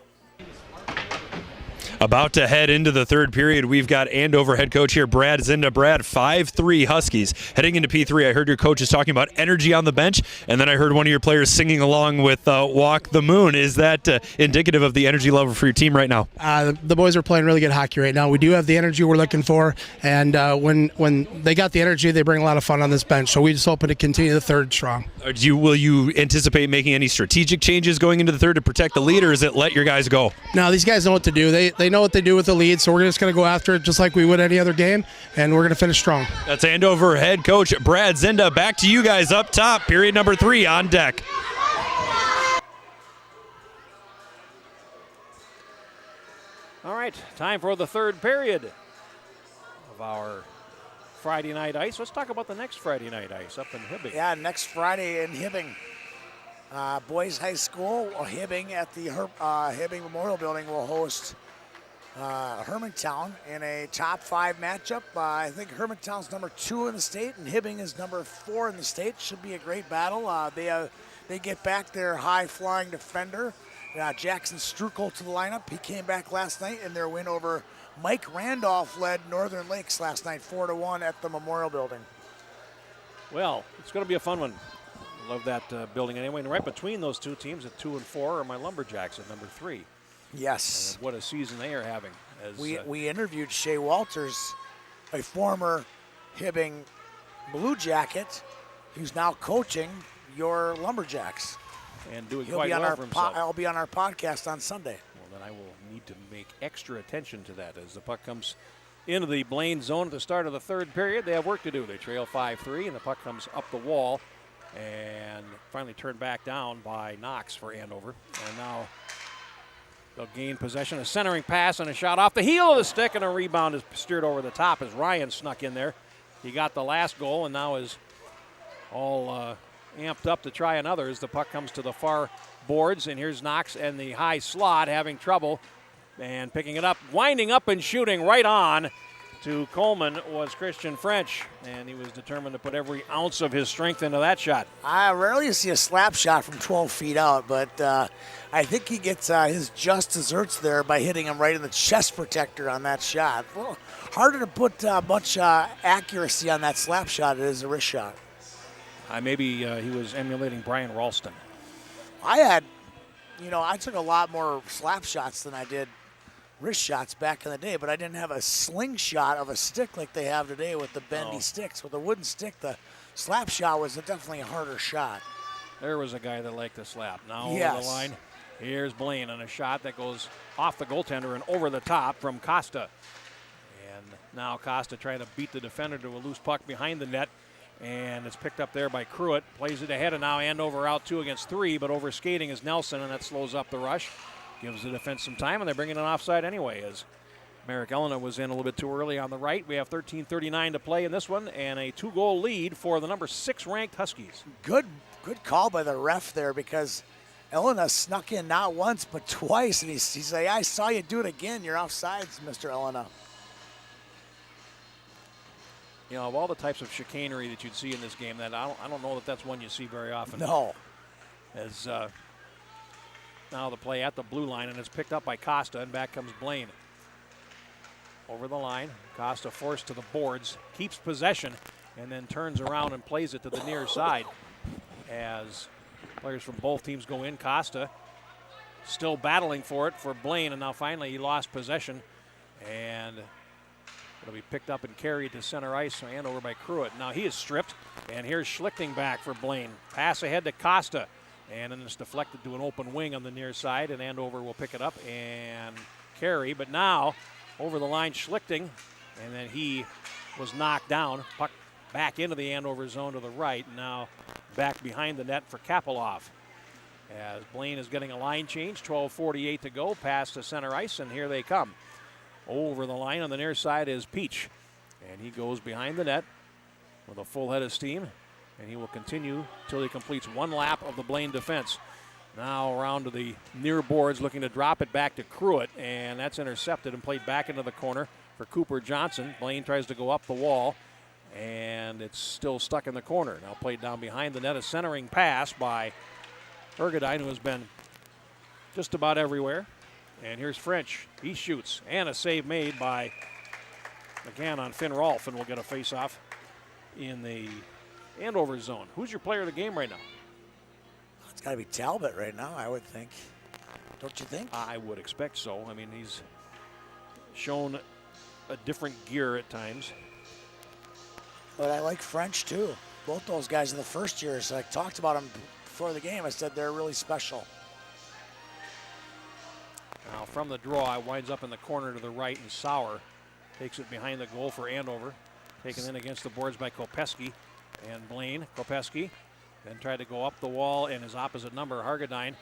About to head into the third period, we've got Andover head coach here, Brad Zinda. Brad, 5-3 Huskies. Heading into P3, I heard your coaches talking about energy on the bench, and then I heard one of your players singing along with Walk the Moon. Is that indicative of the energy level for your team right now? The boys are playing really good hockey right now. We do have the energy we're looking for, and when they got the energy, they bring a lot of fun on this bench, so we just hoping to continue the third strong. Will you anticipate making any strategic changes going into the third to protect the lead, or is it let your guys go? No, these guys know what to do. They They know what they do with the lead, so we're just going to go after it just like we would any other game, and we're going to finish strong. That's Andover head coach Brad Zinda. Back to you guys up top. Period number 3 on deck. All right, time for the third period of our Friday night ice. Let's talk about the next Friday night ice up in Hibbing. Yeah, next Friday in Hibbing. Boys High School, Hibbing at the Hibbing Memorial Building will host Hermantown in a top 5 matchup. I think Hermantown's number 2 in the state and Hibbing is number 4 in the state. Should be a great battle. They get back their high-flying defender, Jackson Strukel, to the lineup. He came back last night in their win over Mike Randolph led Northern Lakes last night 4-1 at the Memorial Building. Well, it's going to be a fun one. Love that building anyway. And right between those two teams at 2 and 4 are my Lumberjacks at number 3. Yes. And what a season they are having. We interviewed Shea Walters, a former Hibbing Blue Jacket, who's now coaching your Lumberjacks. And doing quite well for himself. I'll be on our podcast on Sunday. Well, then I will need to make extra attention to that as the puck comes into the Blaine zone at the start of the third period. They have work to do. They trail 5-3, and the puck comes up the wall and finally turned back down by Knox for Andover. And now they'll gain possession. A centering pass and a shot off the heel of the stick, and a rebound is steered over the top as Ryan snuck in there. He got the last goal and now is all amped up to try another as the puck comes to the far boards. And here's Knox and the high slot having trouble and picking it up, winding up and shooting right on to Coleman was Christian French, and he was determined to put every ounce of his strength into that shot. I rarely see a slap shot from 12 feet out, but I think he gets his just desserts there by hitting him right in the chest protector on that shot. Well, harder to put much accuracy on that slap shot as a wrist shot. Maybe he was emulating Brian Ralston. I took a lot more slap shots than I did wrist shots back in the day, but I didn't have a slingshot of a stick like they have today with the bendy sticks. With a wooden stick, the slap shot was definitely a harder shot. There was a guy that liked the slap. Now yes. Over the line, here's Blaine on a shot that goes off the goaltender and over the top from Costa. And now Costa trying to beat the defender to a loose puck behind the net, and it's picked up there by Cruitt. Plays it ahead, and now Andover out 2 against 3, but over skating is Nelson, and that slows up the rush. Gives the defense some time, and they're bringing it offside anyway as Merrick Elena was in a little bit too early on the right. We have 13:39 to play in this one, and a 2-goal lead for the number 6 ranked Huskies. Good call by the ref there, because Elena snuck in not once but twice, and he's like, I saw you do it again. You're offsides, Mr. Elena. You know, of all the types of chicanery that you'd see in this game, that I don't know that that's one you see very often. No. As now the play at the blue line, and it's picked up by Costa, and back comes Blaine. Over the line, Costa forced to the boards, keeps possession, and then turns around and plays it to the near side as players from both teams go in. Costa still battling for it for Blaine, and now finally he lost possession, and it'll be picked up and carried to center ice and over by Cruitt. Now he is stripped, and here's Schlichting back for Blaine. Pass ahead to Costa. And then it's deflected to an open wing on the near side, and Andover will pick it up and carry. But now, over the line, Schlichting, and then he was knocked down. Puck back into the Andover zone to the right. Now back behind the net for Kapilov. As Blaine is getting a line change, 12:48 to go, pass to center ice, and here they come. Over the line on the near side is Peach, and he goes behind the net with a full head of steam. And he will continue till he completes one lap of the Blaine defense. Now around to the near boards, looking to drop it back to Cruitt, and that's intercepted and played back into the corner for Cooper Johnson. Blaine tries to go up the wall, and it's still stuck in the corner. Now played down behind the net, a centering pass by Ergadine, who has been just about everywhere. And here's French. He shoots, and a save made by McCann on Finn Rolfe, and we'll get a face-off in the Andover zone. Who's your player of the game right now? It's got to be Talbot right now, I would think. Don't you think? I would expect so. I mean, he's shown a different gear at times. But I like French, too. Both those guys in the first years, I talked about them before the game. I said they're really special. Now from the draw, it winds up in the corner to the right, and Sauer takes it behind the goal for Andover. Taken in against the boards by Kopeski and Blaine. Kopeski then tried to go up the wall, and his opposite number, Hargadine,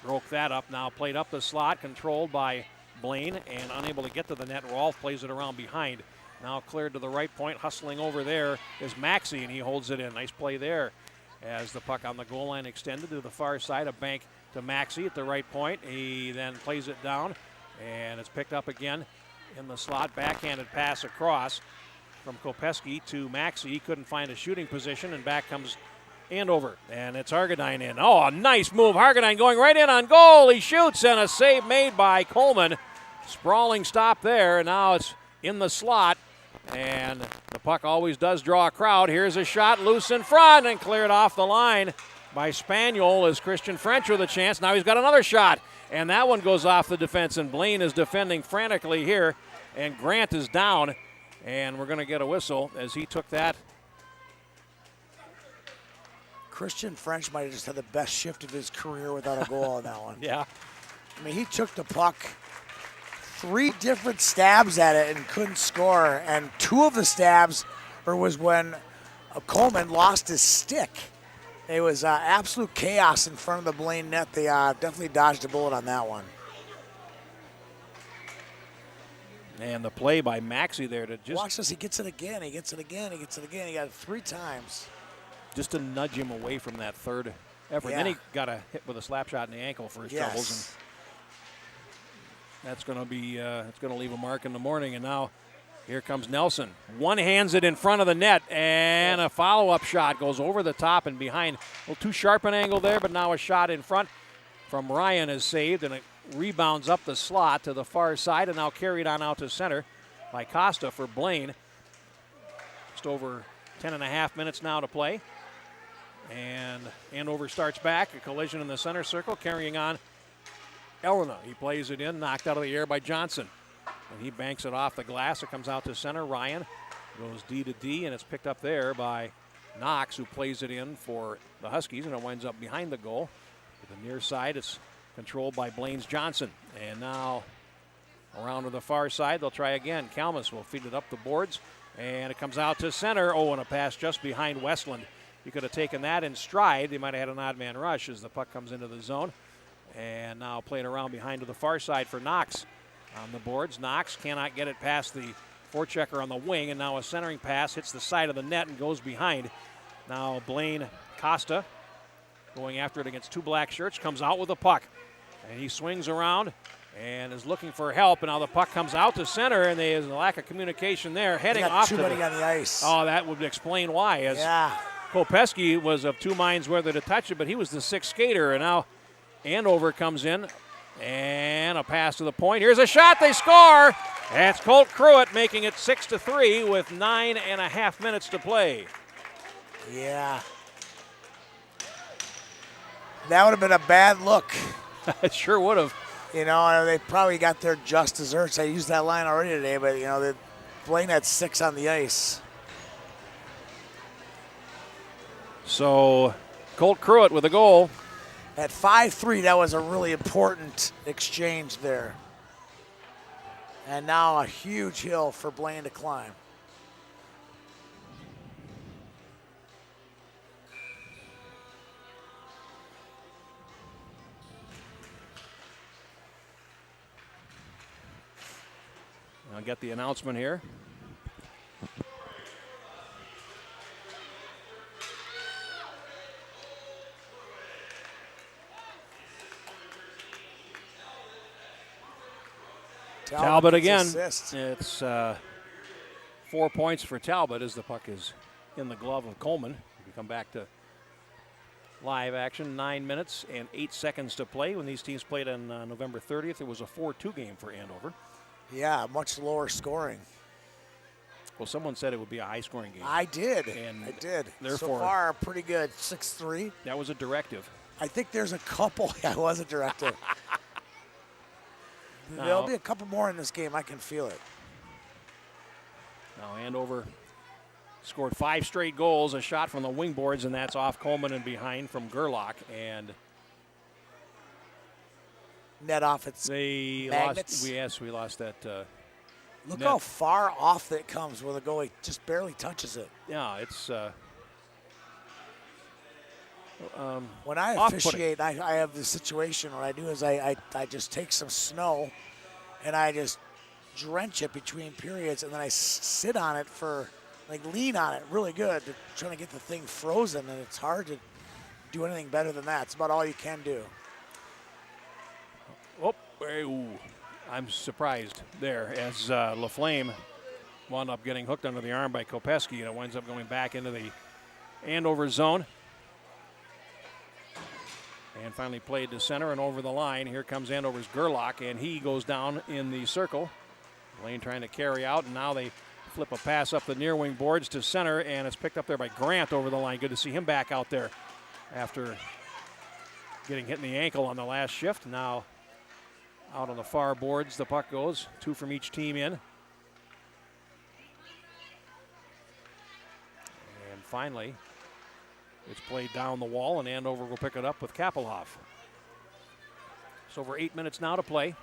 broke that up. Now played up the slot, controlled by Blaine, and unable to get to the net. Rolf plays it around behind. Now cleared to the right point, hustling over there is Maxey, and he holds it in. Nice play there as the puck on the goal line extended to the far side. A bank to Maxey at the right point. He then plays it down, and it's picked up again in the slot. Backhanded pass across from Kopeski to Maxey. He couldn't find a shooting position, and back comes Andover, and it's Hargadine in. Oh, a nice move. Hargadine going right in on goal. He shoots, and a save made by Coleman. Sprawling stop there, and now it's in the slot, and the puck always does draw a crowd. Here's a shot loose in front and cleared off the line by Spaniel as Christian French with a chance. Now he's got another shot, and that one goes off the defense, and Blaine is defending frantically here, and Grant is down, and we're going to get a whistle as he took that. Christian French might have just had the best shift of his career without a goal on that one. Yeah. I mean, he took the puck 3 different stabs at it and couldn't score, and 2 of the stabs was when Coleman lost his stick. It was absolute chaos in front of the Blaine net. They definitely dodged a bullet on that one. And the play by Maxey there to just... Watch this, he gets it again, he gets it again, he gets it again. He got it 3 times. Just to nudge him away from that third effort. Yeah. Then he got a hit with a slap shot in the ankle for his troubles. And that's going to be, it's going to leave a mark in the morning. And now here comes Nelson. One hands it in front of the net, and a follow-up shot goes over the top and behind. A little too sharp an angle there, but now a shot in front from Ryan is saved, and it rebounds up the slot to the far side, and now carried on out to center by Costa for Blaine. Just over 10.5 minutes now to play. And Andover starts back, a collision in the center circle, carrying on Elena. He plays it in, knocked out of the air by Johnson. And he banks it off the glass. It comes out to center. Ryan goes D to D, and it's picked up there by Knox, who plays it in for the Huskies, and it winds up behind the goal. To the near side, it's controlled by Blaine's Johnson. And now around to the far side, they'll try again. Kalmus will feed it up the boards, and it comes out to center. Oh, and a pass just behind Westland. He could have taken that in stride. They might have had an odd man rush as the puck comes into the zone. And now playing around behind to the far side for Knox on the boards. Knox cannot get it past the forechecker on the wing, and now a centering pass hits the side of the net and goes behind. Now Blaine Costa going after it against 2 black shirts, comes out with the puck. And he swings around and is looking for help, and now the puck comes out to center, and there's a lack of communication there. Heading off too many on the ice. Oh, that would explain why. As Kopeski was of 2 minds whether to touch it, but he was the 6th skater, and now Andover comes in, and a pass to the point. Here's a shot, they score! That's Colt Cruitt making it 6-3 with 9.5 minutes to play. Yeah. That would have been a bad look. It sure would have. You know, they probably got their just desserts. I used that line already today, but, you know, Blaine had 6 on the ice. So, Colt Cruitt with a goal. At 5-3, that was a really important exchange there. And now a huge hill for Blaine to climb. I'll get the announcement here. Talbot again. Assist. It's 4 points for Talbot as the puck is in the glove of Coleman. We come back to live action. 9 minutes and 8 seconds to play. When these teams played on November 30th, it was a 4-2 game for Andover. Yeah, much lower scoring. Well, someone said it would be a high-scoring game. I did. And I did. Therefore, so far, pretty good. 6-3. That was a directive. I think there's a couple. Yeah, it was a directive. There'll be a couple more in this game. I can feel it. Now Andover scored 5 straight goals, a shot from the wing boards, and that's off Coleman and behind from Gerlach. And net off its They magnets. lost. We lost that. Look net. how far off that comes where the goalie just barely touches it. Yeah, it's. When I off-putting. officiate, I have the situation what I do is I just take some snow and I just drench it between periods, and then I sit on it lean on it really good, trying to get the thing frozen, and it's hard to do anything better than that. It's about all you can do. I'm surprised there as LaFlame wound up getting hooked under the arm by Kopeski, and it winds up going back into the Andover zone. And finally played to center and over the line. Here comes Andover's Gerlach, and he goes down in the circle. Blaine trying to carry out, and now they flip a pass up the near wing boards to center, and it's picked up there by Grant over the line. Good to see him back out there after getting hit in the ankle on the last shift. Now out on the far boards, the puck goes. 2 from each team in. And finally, it's played down the wall, and Andover will pick it up with Kappelhoff. It's over 8 minutes now to play.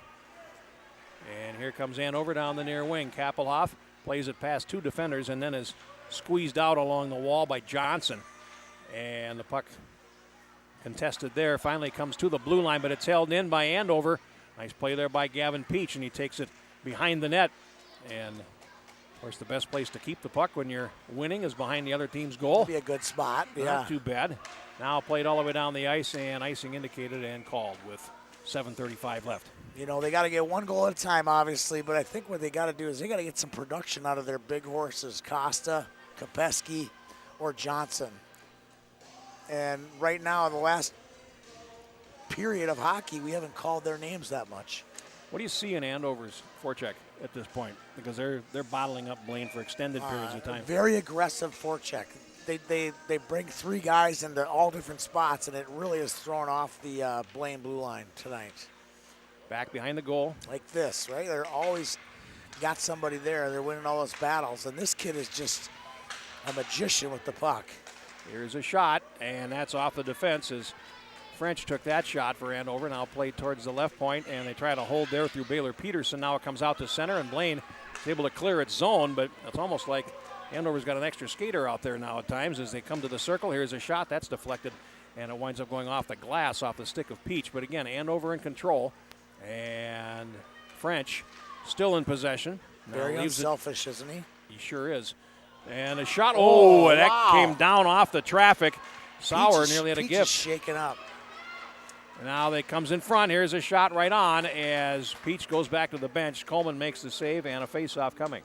And here comes Andover down the near wing. Kappelhoff plays it past 2 defenders and then is squeezed out along the wall by Johnson. And the puck contested there. Finally comes to the blue line, but it's held in by Andover. Nice play there by Gavin Peach, and he takes it behind the net. And of course, the best place to keep the puck when you're winning is behind the other team's goal. That'd be a good spot. Yeah. Not too bad. Now played all the way down the ice, and icing indicated and called with 7:35 left. You know, they got to get one goal at a time, obviously, but I think what they got to do is they got to get some production out of their big horses, Costa, Kopeski, or Johnson. And right now, in the last period of hockey, we haven't called their names that much. What do you see in Andover's forecheck at this point? Because they're bottling up Blaine for extended periods of time. Very aggressive forecheck. They bring 3 guys into all different spots, and it really has thrown off the Blaine blue line tonight. Back behind the goal. Like this, right? They're always got somebody there. They're winning all those battles, and this kid is just a magician with the puck. Here's a shot, and that's off the defense as French took that shot for Andover. Now played towards the left point, and they try to hold there through Baylor Peterson. Now it comes out to center, and Blaine is able to clear its zone, but it's almost like Andover's got an extra skater out there now at times as they come to the circle. Here's a shot that's deflected, and it winds up going off the glass, off the stick of Peach. But again, Andover in control, and French still in possession. Now Very leaves unselfish, isn't he? He sure is. And a shot. Oh, and wow. that came down off the traffic. Sauer nearly had a Peach gift. is shaking up. Now they comes in front. Here's a shot right on as Peach goes back to the bench. Coleman makes the save and a face-off coming.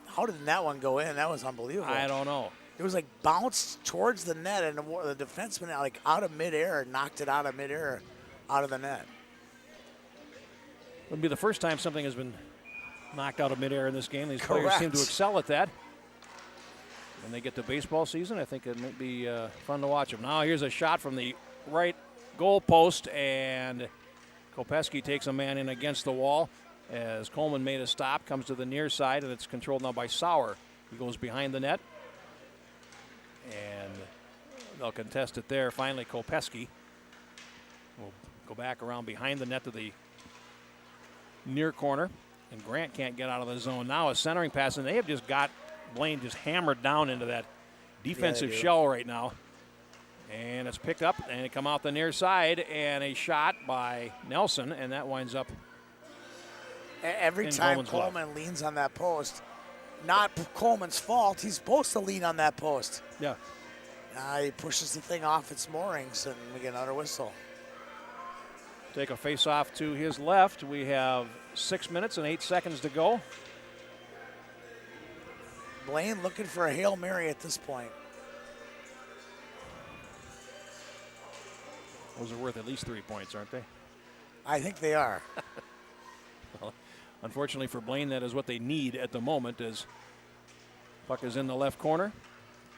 How did that one go in? That was unbelievable. I don't know. It was like bounced towards the net, and the defenseman like out of midair knocked it out of midair, out of the net. Wouldn't be the first time something has been knocked out of midair in this game. These players Correct. seem to excel at that. When they get to baseball season, I think it might be fun to watch them. Now here's a shot from the right goal post, and Kopeski takes a man in against the wall as Coleman made a stop, comes to the near side, and it's controlled now by Sauer. He goes behind the net, and they'll contest it there. Finally, Kopeski will go back around behind the net to the near corner, and Grant can't get out of the zone. Now a centering pass, and they have just got Blaine just hammered down into that defensive shell right now. And it's picked up, and it come out the near side, and a shot by Nelson, and that winds up every in time Coleman's glove. Coleman leans on that post. Not Coleman's fault. He's supposed to lean on that post. Yeah. He pushes the thing off its moorings, and we get another whistle. Take a face-off to his left. We have 6 minutes and 8 seconds to go. Blaine looking for a Hail Mary at this point. Those are worth at least 3 points, aren't they? I think they are. Well, unfortunately for Blaine, that is what they need at the moment as puck is in the left corner,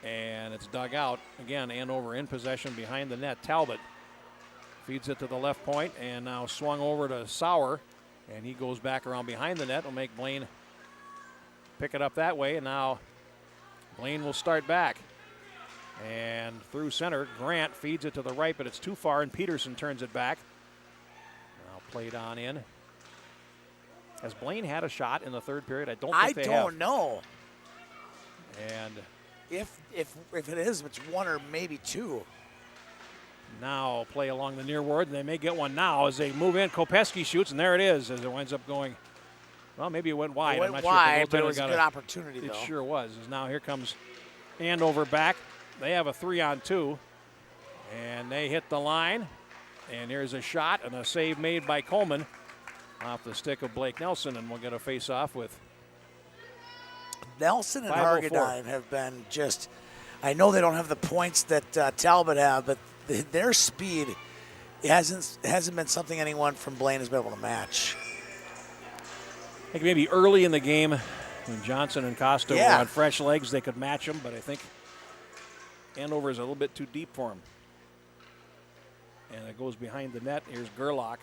and it's dug out. Again, Andover in possession behind the net. Talbot feeds it to the left point, and now swung over to Sauer, and he goes back around behind the net. Will make Blaine pick it up that way, and now Blaine will start back. And through center, Grant feeds it to the right, but it's too far, and Peterson turns it back. Played on in. Has Blaine had a shot in the third period? I don't think they have. I don't know. And if it is, it's one or maybe two. now play along the near ward, and they may get one now as they move in. Kopeski shoots, and there it is as it winds up going. Well, maybe it went wide. It went I'm not wide, sure but it was a good opportunity, It though. sure was. As now here comes Andover back. They have a 3-on-2, and they hit the line. And here's a shot and a save made by Coleman off the stick of Blake Nelson, and we'll get a face-off with Nelson and 5:04. Hargadine have been just, I know they don't have the points that Talbot have, but their speed hasn't been something anyone from Blaine has been able to match. I think maybe early in the game when Johnson and Costa were on fresh legs, they could match them, but I think Andover is a little bit too deep for him. And it goes behind the net. Here's Gerlach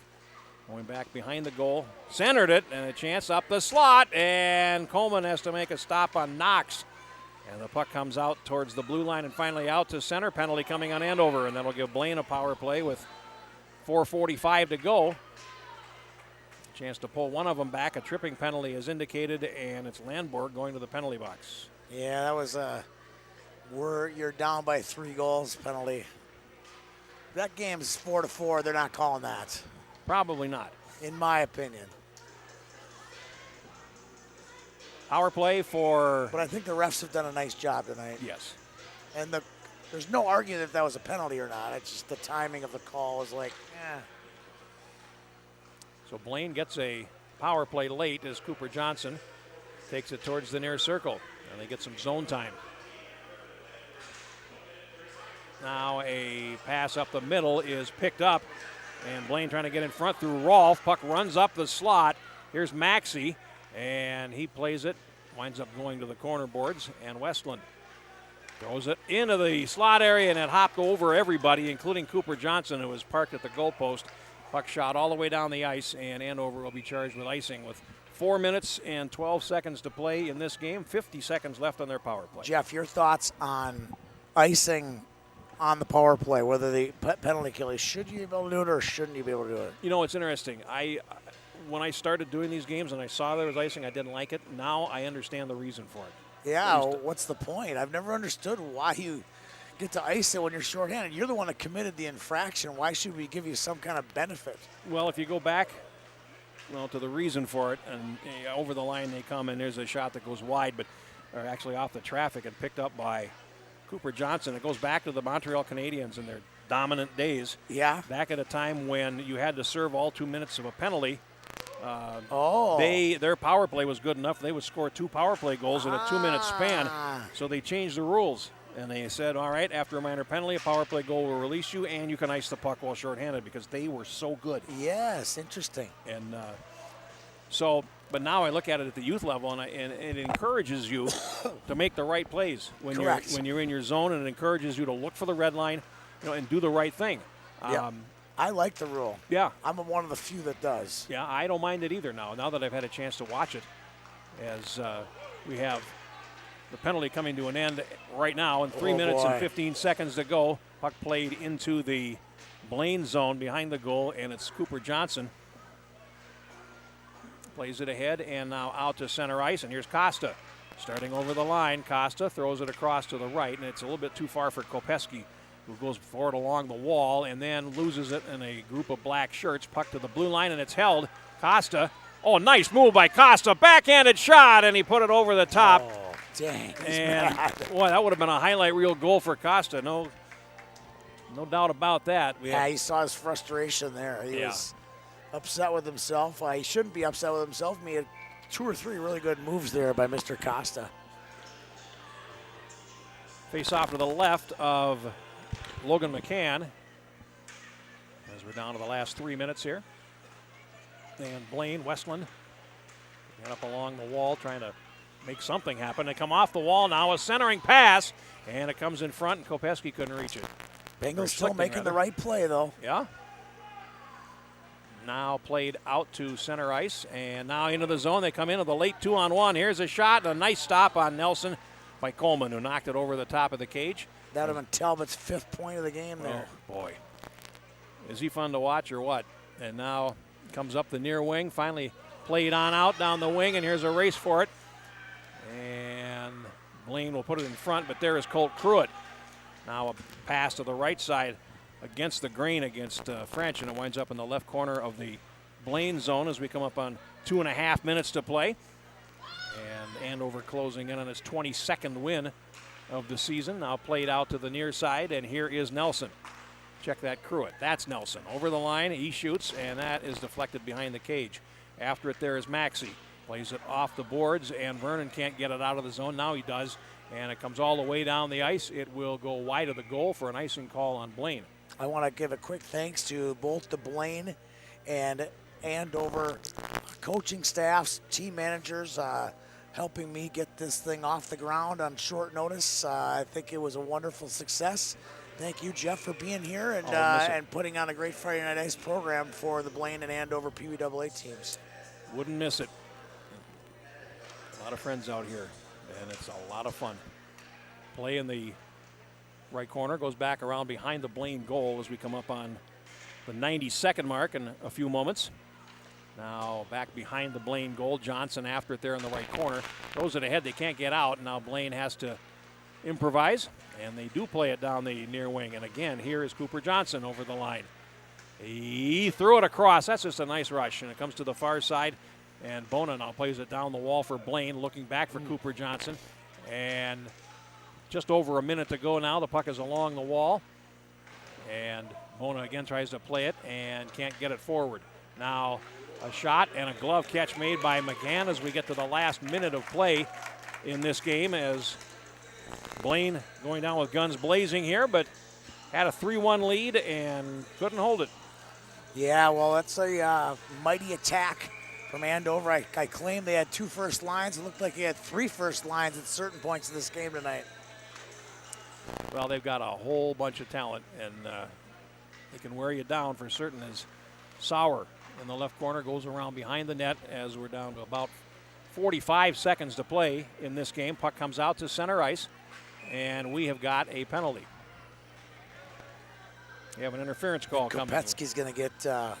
going back behind the goal. Centered it, and a chance up the slot, and Coleman has to make a stop on Knox. And the puck comes out towards the blue line and finally out to center. Penalty coming on Andover, and that'll give Blaine a power play with 4:45 to go. Chance to pull one of them back. A tripping penalty is indicated, and it's Landborg going to the penalty box. Yeah, that was you're down by 3 goals penalty. That game's 4-4. They're not calling that. Probably not. In my opinion. Power play for... But I think the refs have done a nice job tonight. Yes. And there's no arguing that was a penalty or not. It's just the timing of the call is like, eh. So Blaine gets a power play late as Cooper Johnson takes it towards the near circle. And they get some zone time. Now a pass up the middle is picked up. And Blaine trying to get in front through Rolfe. Puck runs up the slot. Here's Maxey. And he plays it. Winds up going to the corner boards. And Westland throws it into the slot area. And it hopped over everybody, including Cooper Johnson, who was parked at the goalpost. Puck shot all the way down the ice. And Andover will be charged with icing with 4 minutes and 12 seconds to play in this game. 50 seconds left on their power play. Jeff, your thoughts on icing on the power play, whether the penalty kill is, should you be able to do it or shouldn't you be able to do it? You know, it's interesting. When I started doing these games and I saw there was icing, I didn't like it. Now I understand the reason for it. Yeah, what's the point? I've never understood why you get to ice it when you're shorthanded. You're the one that committed the infraction. Why should we give you some kind of benefit? Well, if you go back, to the reason for it, and over the line they come, and there's a shot that goes wide, or actually off the traffic and picked up by Cooper Johnson. It goes back to the Montreal Canadiens in their dominant days. Yeah. Back at a time when you had to serve all 2 minutes of a penalty. Their power play was good enough. They would score 2 power play goals in a 2-minute span. So they changed the rules. And they said, all right, after a minor penalty, a power play goal will release you, and you can ice the puck while shorthanded, because they were so good. Yes, interesting. And but now I look at it at the youth level, and it encourages you to make the right plays when you're in your zone, and it encourages you to look for the red line, and do the right thing. Yeah. I like the rule. Yeah. I'm one of the few that does. Yeah, I don't mind it either now that I've had a chance to watch it, as we have the penalty coming to an end right now, in 3 minutes and 15 seconds to go. Puck played into the Blaine zone behind the goal, and it's Cooper Johnson. Plays it ahead, and now out to center ice, and here's Costa. Starting over the line, Costa throws it across to the right, and it's a little bit too far for Kopeski, who goes forward along the wall and then loses it in a group of black shirts. Puck to the blue line, and it's held. Costa, nice move by Costa. Backhanded shot, and he put it over the top. Oh, dang. And, boy, that would have been a highlight reel goal for Costa. No doubt about that. He saw his frustration there. He was upset with himself. He shouldn't be upset with himself. He had 2 or 3 really good moves there by Mr. Costa. Face off to the left of Logan McCann, as we're down to the last 3 minutes here. And Blaine, Westland, get up along the wall trying to make something happen. They come off the wall now, a centering pass, and it comes in front, and Kopeski couldn't reach it. Bengals still making the right play, though. Yeah. Now played out to center ice, and now into the zone. They come into the late 2-on-1. Here's a shot, and a nice stop on Nelson by Coleman, who knocked it over the top of the cage. That would have been Talbot's 5th point of the game there. Oh, boy. Is he fun to watch or what? And now Comes up the near wing, finally played on out down the wing, and here's a race for it. And Blaine will put it in front, but there is Colt Pruitt. Now a pass to the right side against the grain against French, and it winds up in the left corner of the Blaine zone as we come up on 2.5 minutes to play. And Andover closing in on its 22nd win of the season. Now played out to the near side, and here is Nelson. Check that Pruitt. That's Nelson. Over the line, he shoots, and that is deflected behind the cage. After it there is Maxey. Plays it off the boards, and Vernon can't get it out of the zone. Now he does, and it comes all the way down the ice. It will go wide of the goal for an icing call on Blaine. I want to give a quick thanks to both the Blaine and Andover coaching staffs, team managers, helping me get this thing off the ground on short notice. I think it was a wonderful success. Thank you, Jeff, for being here and putting on a great Friday Night Ice program for the Blaine and Andover PWAA teams. Wouldn't miss it. A lot of friends out here, and it's a lot of fun. Play in the right corner, goes back around behind the Blaine goal as we come up on the 92nd mark in a few moments. Now back behind the Blaine goal. Johnson after it there in the right corner. Throws it ahead. They can't get out. Now Blaine has to improvise, and they do play it down the near wing. And again, here is Cooper Johnson over the line. He threw it across. That's just a nice rush, and it comes to the far side. And Bona now plays it down the wall for Blaine, looking back for Cooper Johnson. And just over a minute to go now. The puck is along the wall. And Bona again tries to play it and can't get it forward. Now a shot and a glove catch made by McGann as we get to the last minute of play in this game, as Blaine going down with guns blazing here, but had a 3-1 lead and couldn't hold it. Yeah, well, that's a mighty attack from Andover. I claim they had 2 first lines. It looked like they had 3 first lines at certain points in this game tonight. Well, they've got a whole bunch of talent, and they can wear you down for certain. As Sauer in the left corner goes around behind the net as we're down to about 45 seconds to play in this game. Puck comes out to center ice, and we have got a penalty. We have an interference call coming. Kopetsky's going to get, is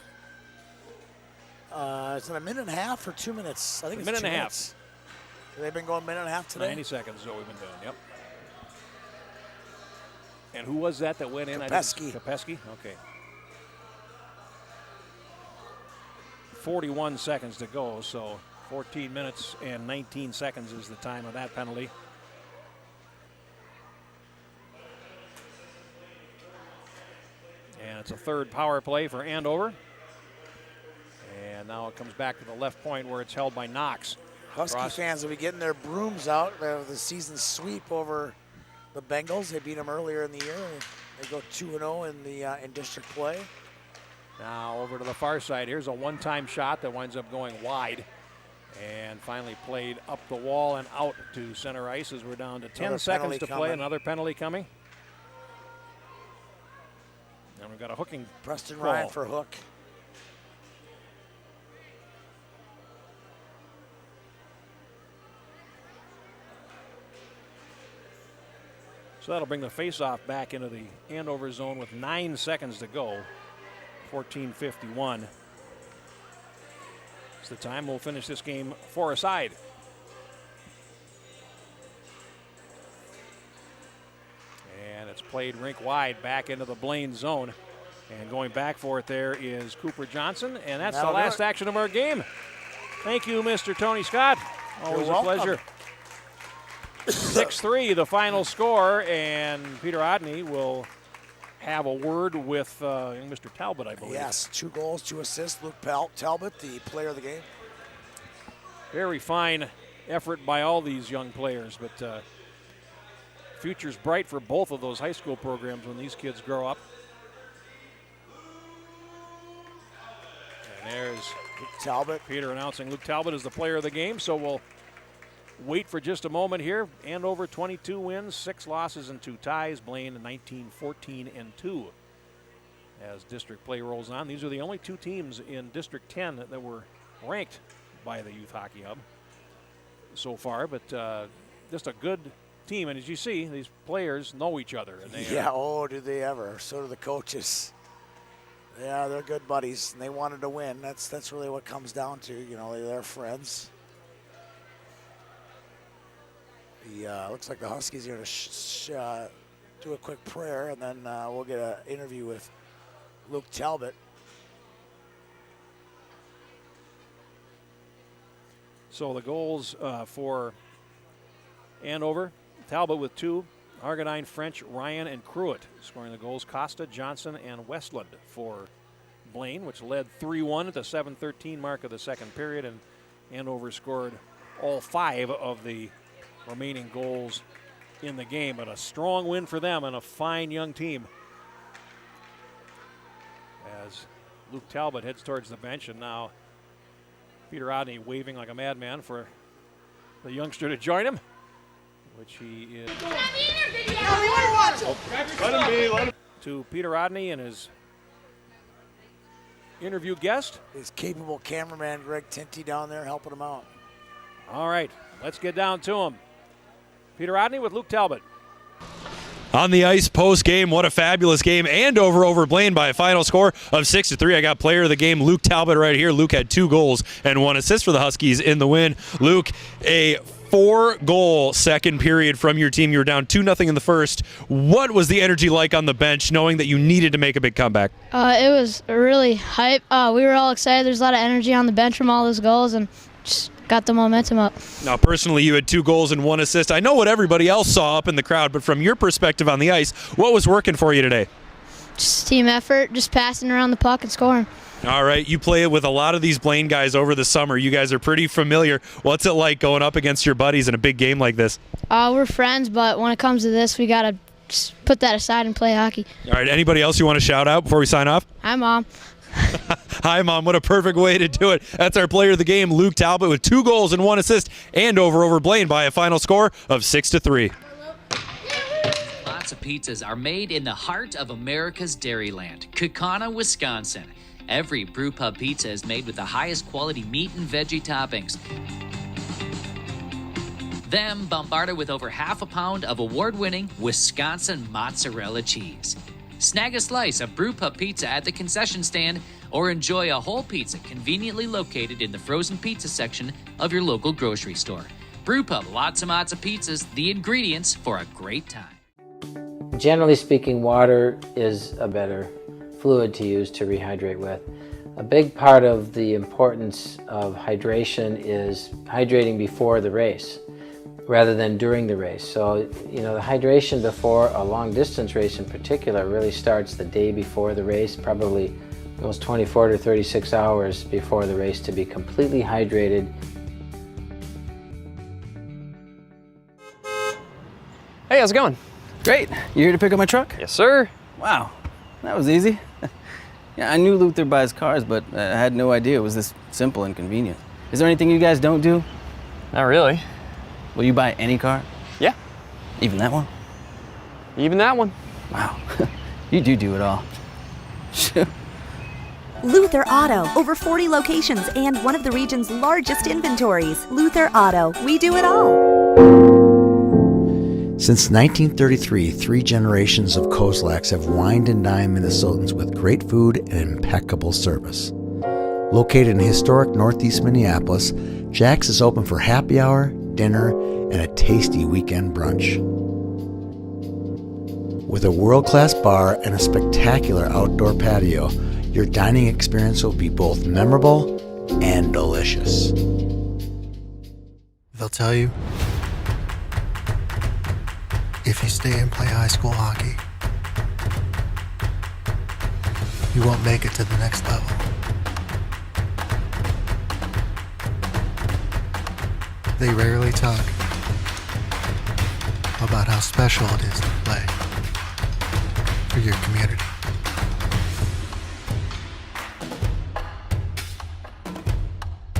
it a minute and a half or 2 minutes? I think it's 2 minutes. They've been going a minute and a half today? 90 seconds is what we've been doing, yep. And who was that went in? Kopetsky. Kopetsky? Okay. 41 seconds to go, so 14 minutes and 19 seconds is the time of that penalty. And it's a third power play for Andover. And now it comes back to the left point where it's held by Knox. Husky fans will be getting their brooms out. They have the season sweep over the Bengals. They beat them earlier in the year. They go 2-0 in district play. Now over to the far side. Here's a one-time shot that winds up going wide. And finally played up the wall and out to center ice as we're down to 10 seconds to play. Another penalty coming. And we've got a hooking Preston call. Ryan for hook. So that'll bring the faceoff back into the Andover zone with 9 seconds to go. 14:51. It's the time we'll finish this game 4-a-side. And it's played rink wide back into the Blaine zone. And going back for it there is Cooper Johnson. And that's the last action of our game. Thank you, Mr. Tony Scott. Always a pleasure. 6-3 the final score, and Peter Odney will have a word with Mr. Talbot, I believe. Yes, 2 goals, 2 assists. Luke Talbot, the player of the game. Very fine effort by all these young players, but future's bright for both of those high school programs when these kids grow up. And there's Luke Talbot. Peter announcing Luke Talbot is the player of the game, so we'll wait for just a moment here. Andover 22 wins, 6 losses and 2 ties. Blaine 19, 14 and 2 as district play rolls on. These are the only 2 teams in District 10 that were ranked by the Youth Hockey Hub so far, but just a good team. And as you see, these players know each other. And they yeah, oh, do they ever. So do the coaches. Yeah, they're good buddies, and they wanted to win. That's really what it comes down to. You know, they're friends. Looks like the Huskies are going to do a quick prayer, and then we'll get an interview with Luke Talbot. So the goals for Andover, Talbot with 2, Argonine, French, Ryan, and Cruitt scoring the goals. Costa, Johnson, and Westland for Blaine, which led 3-1 at the 7:13 mark of the second period, and Andover scored all 5 of the remaining goals in the game. But a strong win for them and a fine young team. As Luke Talbot heads towards the bench, and now Peter Rodney waving like a madman for the youngster to join him, which he is. To Peter Rodney and his interview guest. His capable cameraman Greg Tinty down there helping him out. All right, let's get down to him. Peter Rodney with Luke Talbot. On the ice post game, what a fabulous game. Andover over Blaine by a final score of 6-3. I got player of the game, Luke Talbot, right here. Luke had 2 goals and 1 assist for the Huskies in the win. Luke, a 4-goal second period from your team. You were down 2-0 in the first. What was the energy like on the bench, knowing that you needed to make a big comeback? It was really hype. We were all excited. There's a lot of energy on the bench from all those goals, and just got the momentum up. Now, personally, you had 2 goals and 1 assist. I know what everybody else saw up in the crowd, but from your perspective on the ice, what was working for you today? Just team effort, just passing around the puck and scoring. All right, you play with a lot of these Blaine guys over the summer. You guys are pretty familiar. What's it like going up against your buddies in a big game like this? We're friends, but when it comes to this, we got to just put that aside and play hockey. All right, anybody else you want to shout out before we sign off? Hi, Mom. Hi, Mom. What a perfect way to do it. That's our player of the game, Luke Talbot, with 2 goals and 1 assist, and over Blaine by a final score of 6-3. Lots of pizzas are made in the heart of America's Dairyland, Kaukauna, Wisconsin. Every brewpub pizza is made with the highest quality meat and veggie toppings. Then bombarded with over half a pound of award-winning Wisconsin mozzarella cheese. Snag a slice of brewpub pizza at the concession stand or enjoy a whole pizza conveniently located in the frozen pizza section of your local grocery store. Brewpub, lots of pizzas, the ingredients for a great time. Generally speaking, water is a better fluid to use to rehydrate with. A big part of the importance of hydration is hydrating before the race rather than during the race. So, you know, the hydration before a long distance race in particular really starts the day before the race, probably almost 24 to 36 hours before the race to be completely hydrated. Hey, how's it going? Great. You here to pick up my truck? Yes, sir. Wow, that was easy. Yeah, I knew Luther buys cars, but I had no idea it was this simple and convenient. Is there anything you guys don't do? Not really. Will you buy any car? Yeah. Even that one? Even that one. Wow, you do it all. Luther Auto, over 40 locations and one of the region's largest inventories. Luther Auto, we do it all. Since 1933, 3 generations of Kozlaks have wined and dined Minnesotans with great food and impeccable service. Located in historic Northeast Minneapolis, Jack's is open for happy hour, dinner, and a tasty weekend brunch. With a world-class bar and a spectacular outdoor patio, your dining experience will be both memorable and delicious. They'll tell you, if you stay and play high school hockey, you won't make it to the next level. They rarely talk about how special it is to play for your community.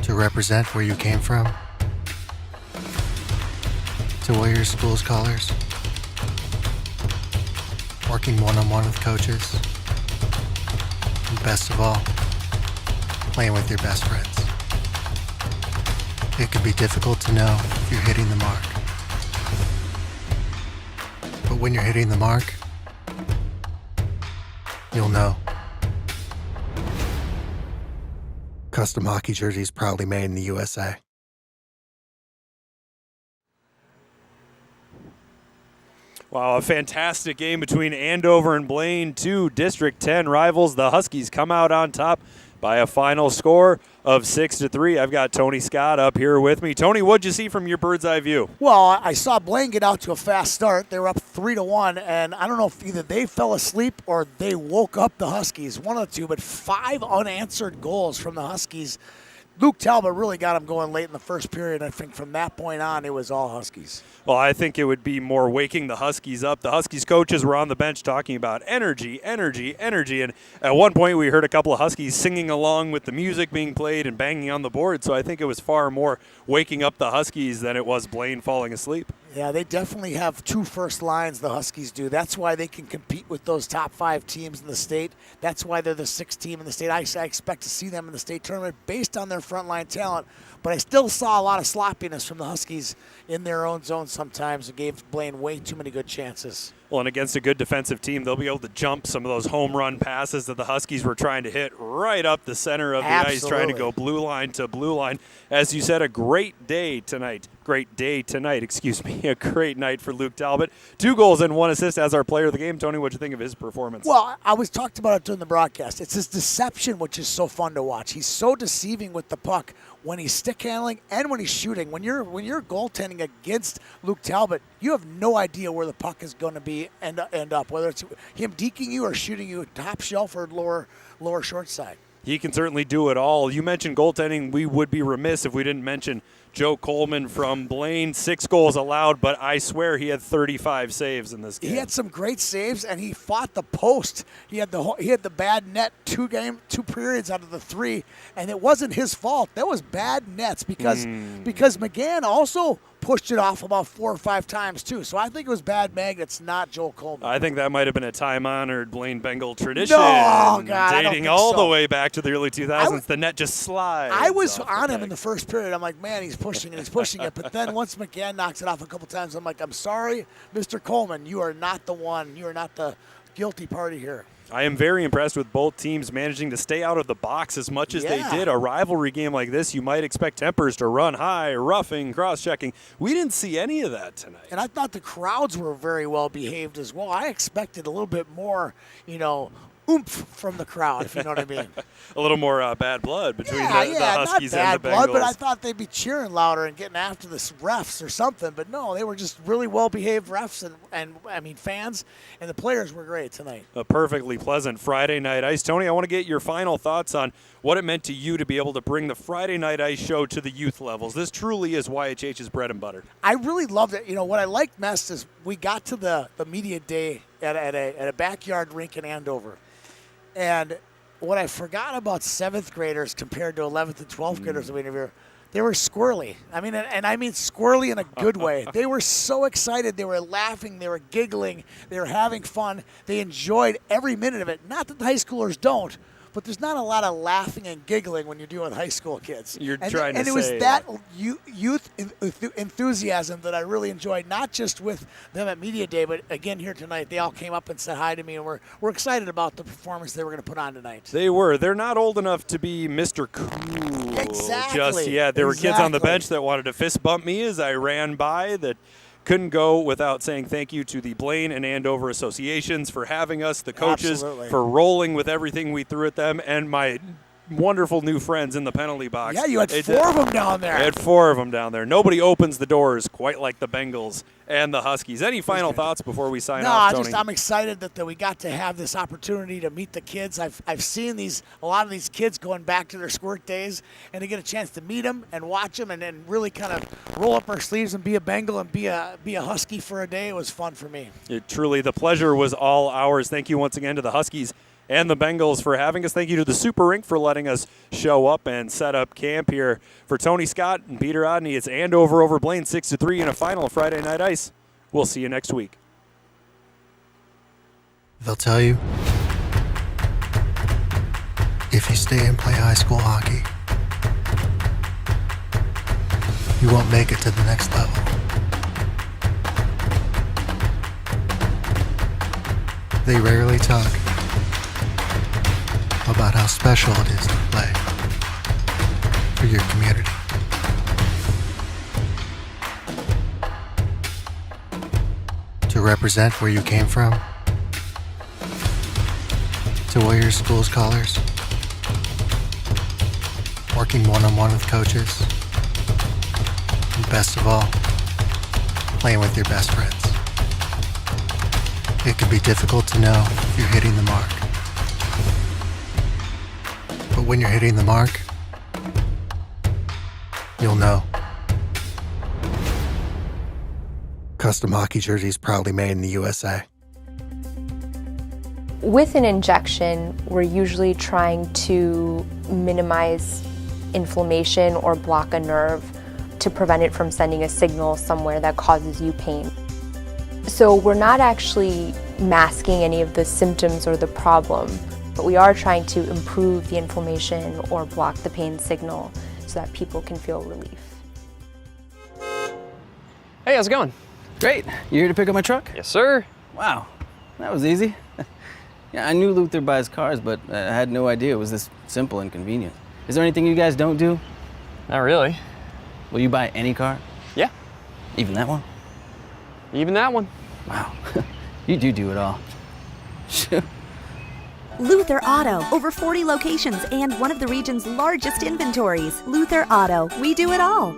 To represent where you came from, to wear your school's colors, working one-on-one with coaches, and best of all, playing with your best friends. It can be difficult to know if you're hitting the mark. But when you're hitting the mark, you'll know. Custom hockey jerseys proudly made in the USA. Wow, a fantastic game between Andover and Blaine, two District 10 rivals. The Huskies come out on top by a final score of 6-3. I've got Tony Scott up here with me. Tony, what'd you see from your bird's eye view? Well, I saw Blaine get out to a fast start. They were up 3-1, and I don't know if either they fell asleep or they woke up the Huskies, one of the two, but 5 unanswered goals from the Huskies. Luke Talbot really got them going late in the first period. I think from that point on, it was all Huskies. Well, I think it would be more waking the Huskies up. The Huskies coaches were on the bench talking about energy, energy, energy. And at one point, we heard a couple of Huskies singing along with the music being played and banging on the board. So I think it was far more waking up the Huskies than it was Blaine falling asleep. Yeah, they definitely have 2 first lines, the Huskies do. That's why they can compete with those top 5 teams in the state. That's why they're the 6th team in the state. I expect to see them in the state tournament based on their frontline talent. But I still saw a lot of sloppiness from the Huskies in their own zone sometimes. It gave Blaine way too many good chances. Well, and against a good defensive team, they'll be able to jump some of those home run passes that the Huskies were trying to hit right up the center of the ice, trying to go blue line to blue line. As you said, a great day tonight. A great night for Luke Talbot. 2 goals and 1 assist as our player of the game. Tony, what'd you think of his performance? Well, I was talked about it during the broadcast. It's his deception, which is so fun to watch. He's so deceiving with the puck when he's stick handling and when he's shooting. When you're goaltending against Luke Talbot, you have no idea where the puck is going to be end up, whether it's him deking you or shooting you top shelf or lower short side. He can certainly do it all. You mentioned goaltending. We would be remiss if we didn't mention Joe Coleman from Blaine. 6 goals allowed, but I swear he had 35 saves in this game. He had some great saves, and he fought the post. He had the bad net 2 periods out of the 3, and it wasn't his fault. That was bad nets because McGann also pushed it off about 4 or 5 times too. So I think it was bad magnets, not Joel Coleman. I think that might have been a time-honored Blaine Bengal tradition. No, God, dating all the way back to the early 2000s. The net just slides. I was on him in the first period. I'm like, man, he's pushing it. But then once McGann knocks it off a couple times, I'm like, I'm sorry, Mr. Coleman, you are not the one. You are not the guilty party here. I am very impressed with both teams managing to stay out of the box as much as they did. A rivalry game like this, you might expect tempers to run high, roughing, cross-checking. We didn't see any of that tonight. And I thought the crowds were very well behaved as well. I expected a little bit more, oomph from the crowd, if you know what I mean. A little more bad blood between the Huskies not and the bad blood, Bengals. but I thought they'd be cheering louder and getting after the refs or something. But no, they were just really well-behaved refs and fans, and the players were great tonight. A perfectly pleasant Friday night ice. Tony, I want to get your final thoughts on what it meant to you to be able to bring the Friday night ice show to the youth levels. This truly is YHH's bread and butter. I really loved it. What I liked best is we got to the media day at a backyard rink in Andover. And what I forgot about 7th graders compared to 11th and 12th graders that we interviewed, they were squirrely. I mean squirrely in a good way. They were so excited. They were laughing. They were giggling. They were having fun. They enjoyed every minute of it. Not that the high schoolers don't, but there's not a lot of laughing and giggling when you're dealing with high school kids. And it was that youth enthusiasm that I really enjoyed, not just with them at Media Day, but again here tonight. They all came up and said hi to me, and we're excited about the performance they were going to put on tonight. They were. They're not old enough to be Mr. Cool exactly. just yet. There were kids on the bench that wanted to fist bump me as I ran by that couldn't go without saying thank you to the Blaine and Andover associations for having us, the coaches for rolling with everything we threw at them, and my wonderful new friends in the penalty box. Yeah, you had 4 of them down there. I had 4 of them down there. Nobody opens the doors quite like the Bengals and the Huskies. Any final thoughts before we sign off, Tony? I'm excited that we got to have this opportunity to meet the kids. I've seen a lot of these kids going back to their squirt days, and to get a chance to meet them and watch them and then really kind of roll up our sleeves and be a Bengal and be a Husky for a day, it was fun for me. Truly, the pleasure was all ours. Thank you once again to the Huskies and the Bengals for having us. Thank you to the Super Rink for letting us show up and set up camp here. For Tony Scott and Peter Odney, it's Andover over Blaine 6-3 in a final Friday Night Ice. We'll see you next week. They'll tell you, if you stay and play high school hockey, you won't make it to the next level. They rarely talk about how special it is to play. for your community. To represent where you came from. To wear your school's colors. Working one-on-one with coaches. And best of all, playing with your best friends. It can be difficult to know if you're hitting the mark. But when you're hitting the mark, you'll know. Custom hockey jerseys proudly made in the USA. With an injection, we're usually trying to minimize inflammation or block a nerve to prevent it from sending a signal somewhere that causes you pain. So we're not actually masking any of the symptoms or the problem, but we are trying to improve the inflammation or block the pain signal so that people can feel relief. Hey, how's it going? Great. You here to pick up my truck? Yes, sir. Wow, that was easy. Yeah, I knew Luther buys cars, but I had no idea it was this simple and convenient. Is there anything you guys don't do? Not really. Will you buy any car? Yeah. Even that one? Even that one. Wow, you do it all. Luther Auto, over 40 locations and one of the region's largest inventories. Luther Auto, we do it all.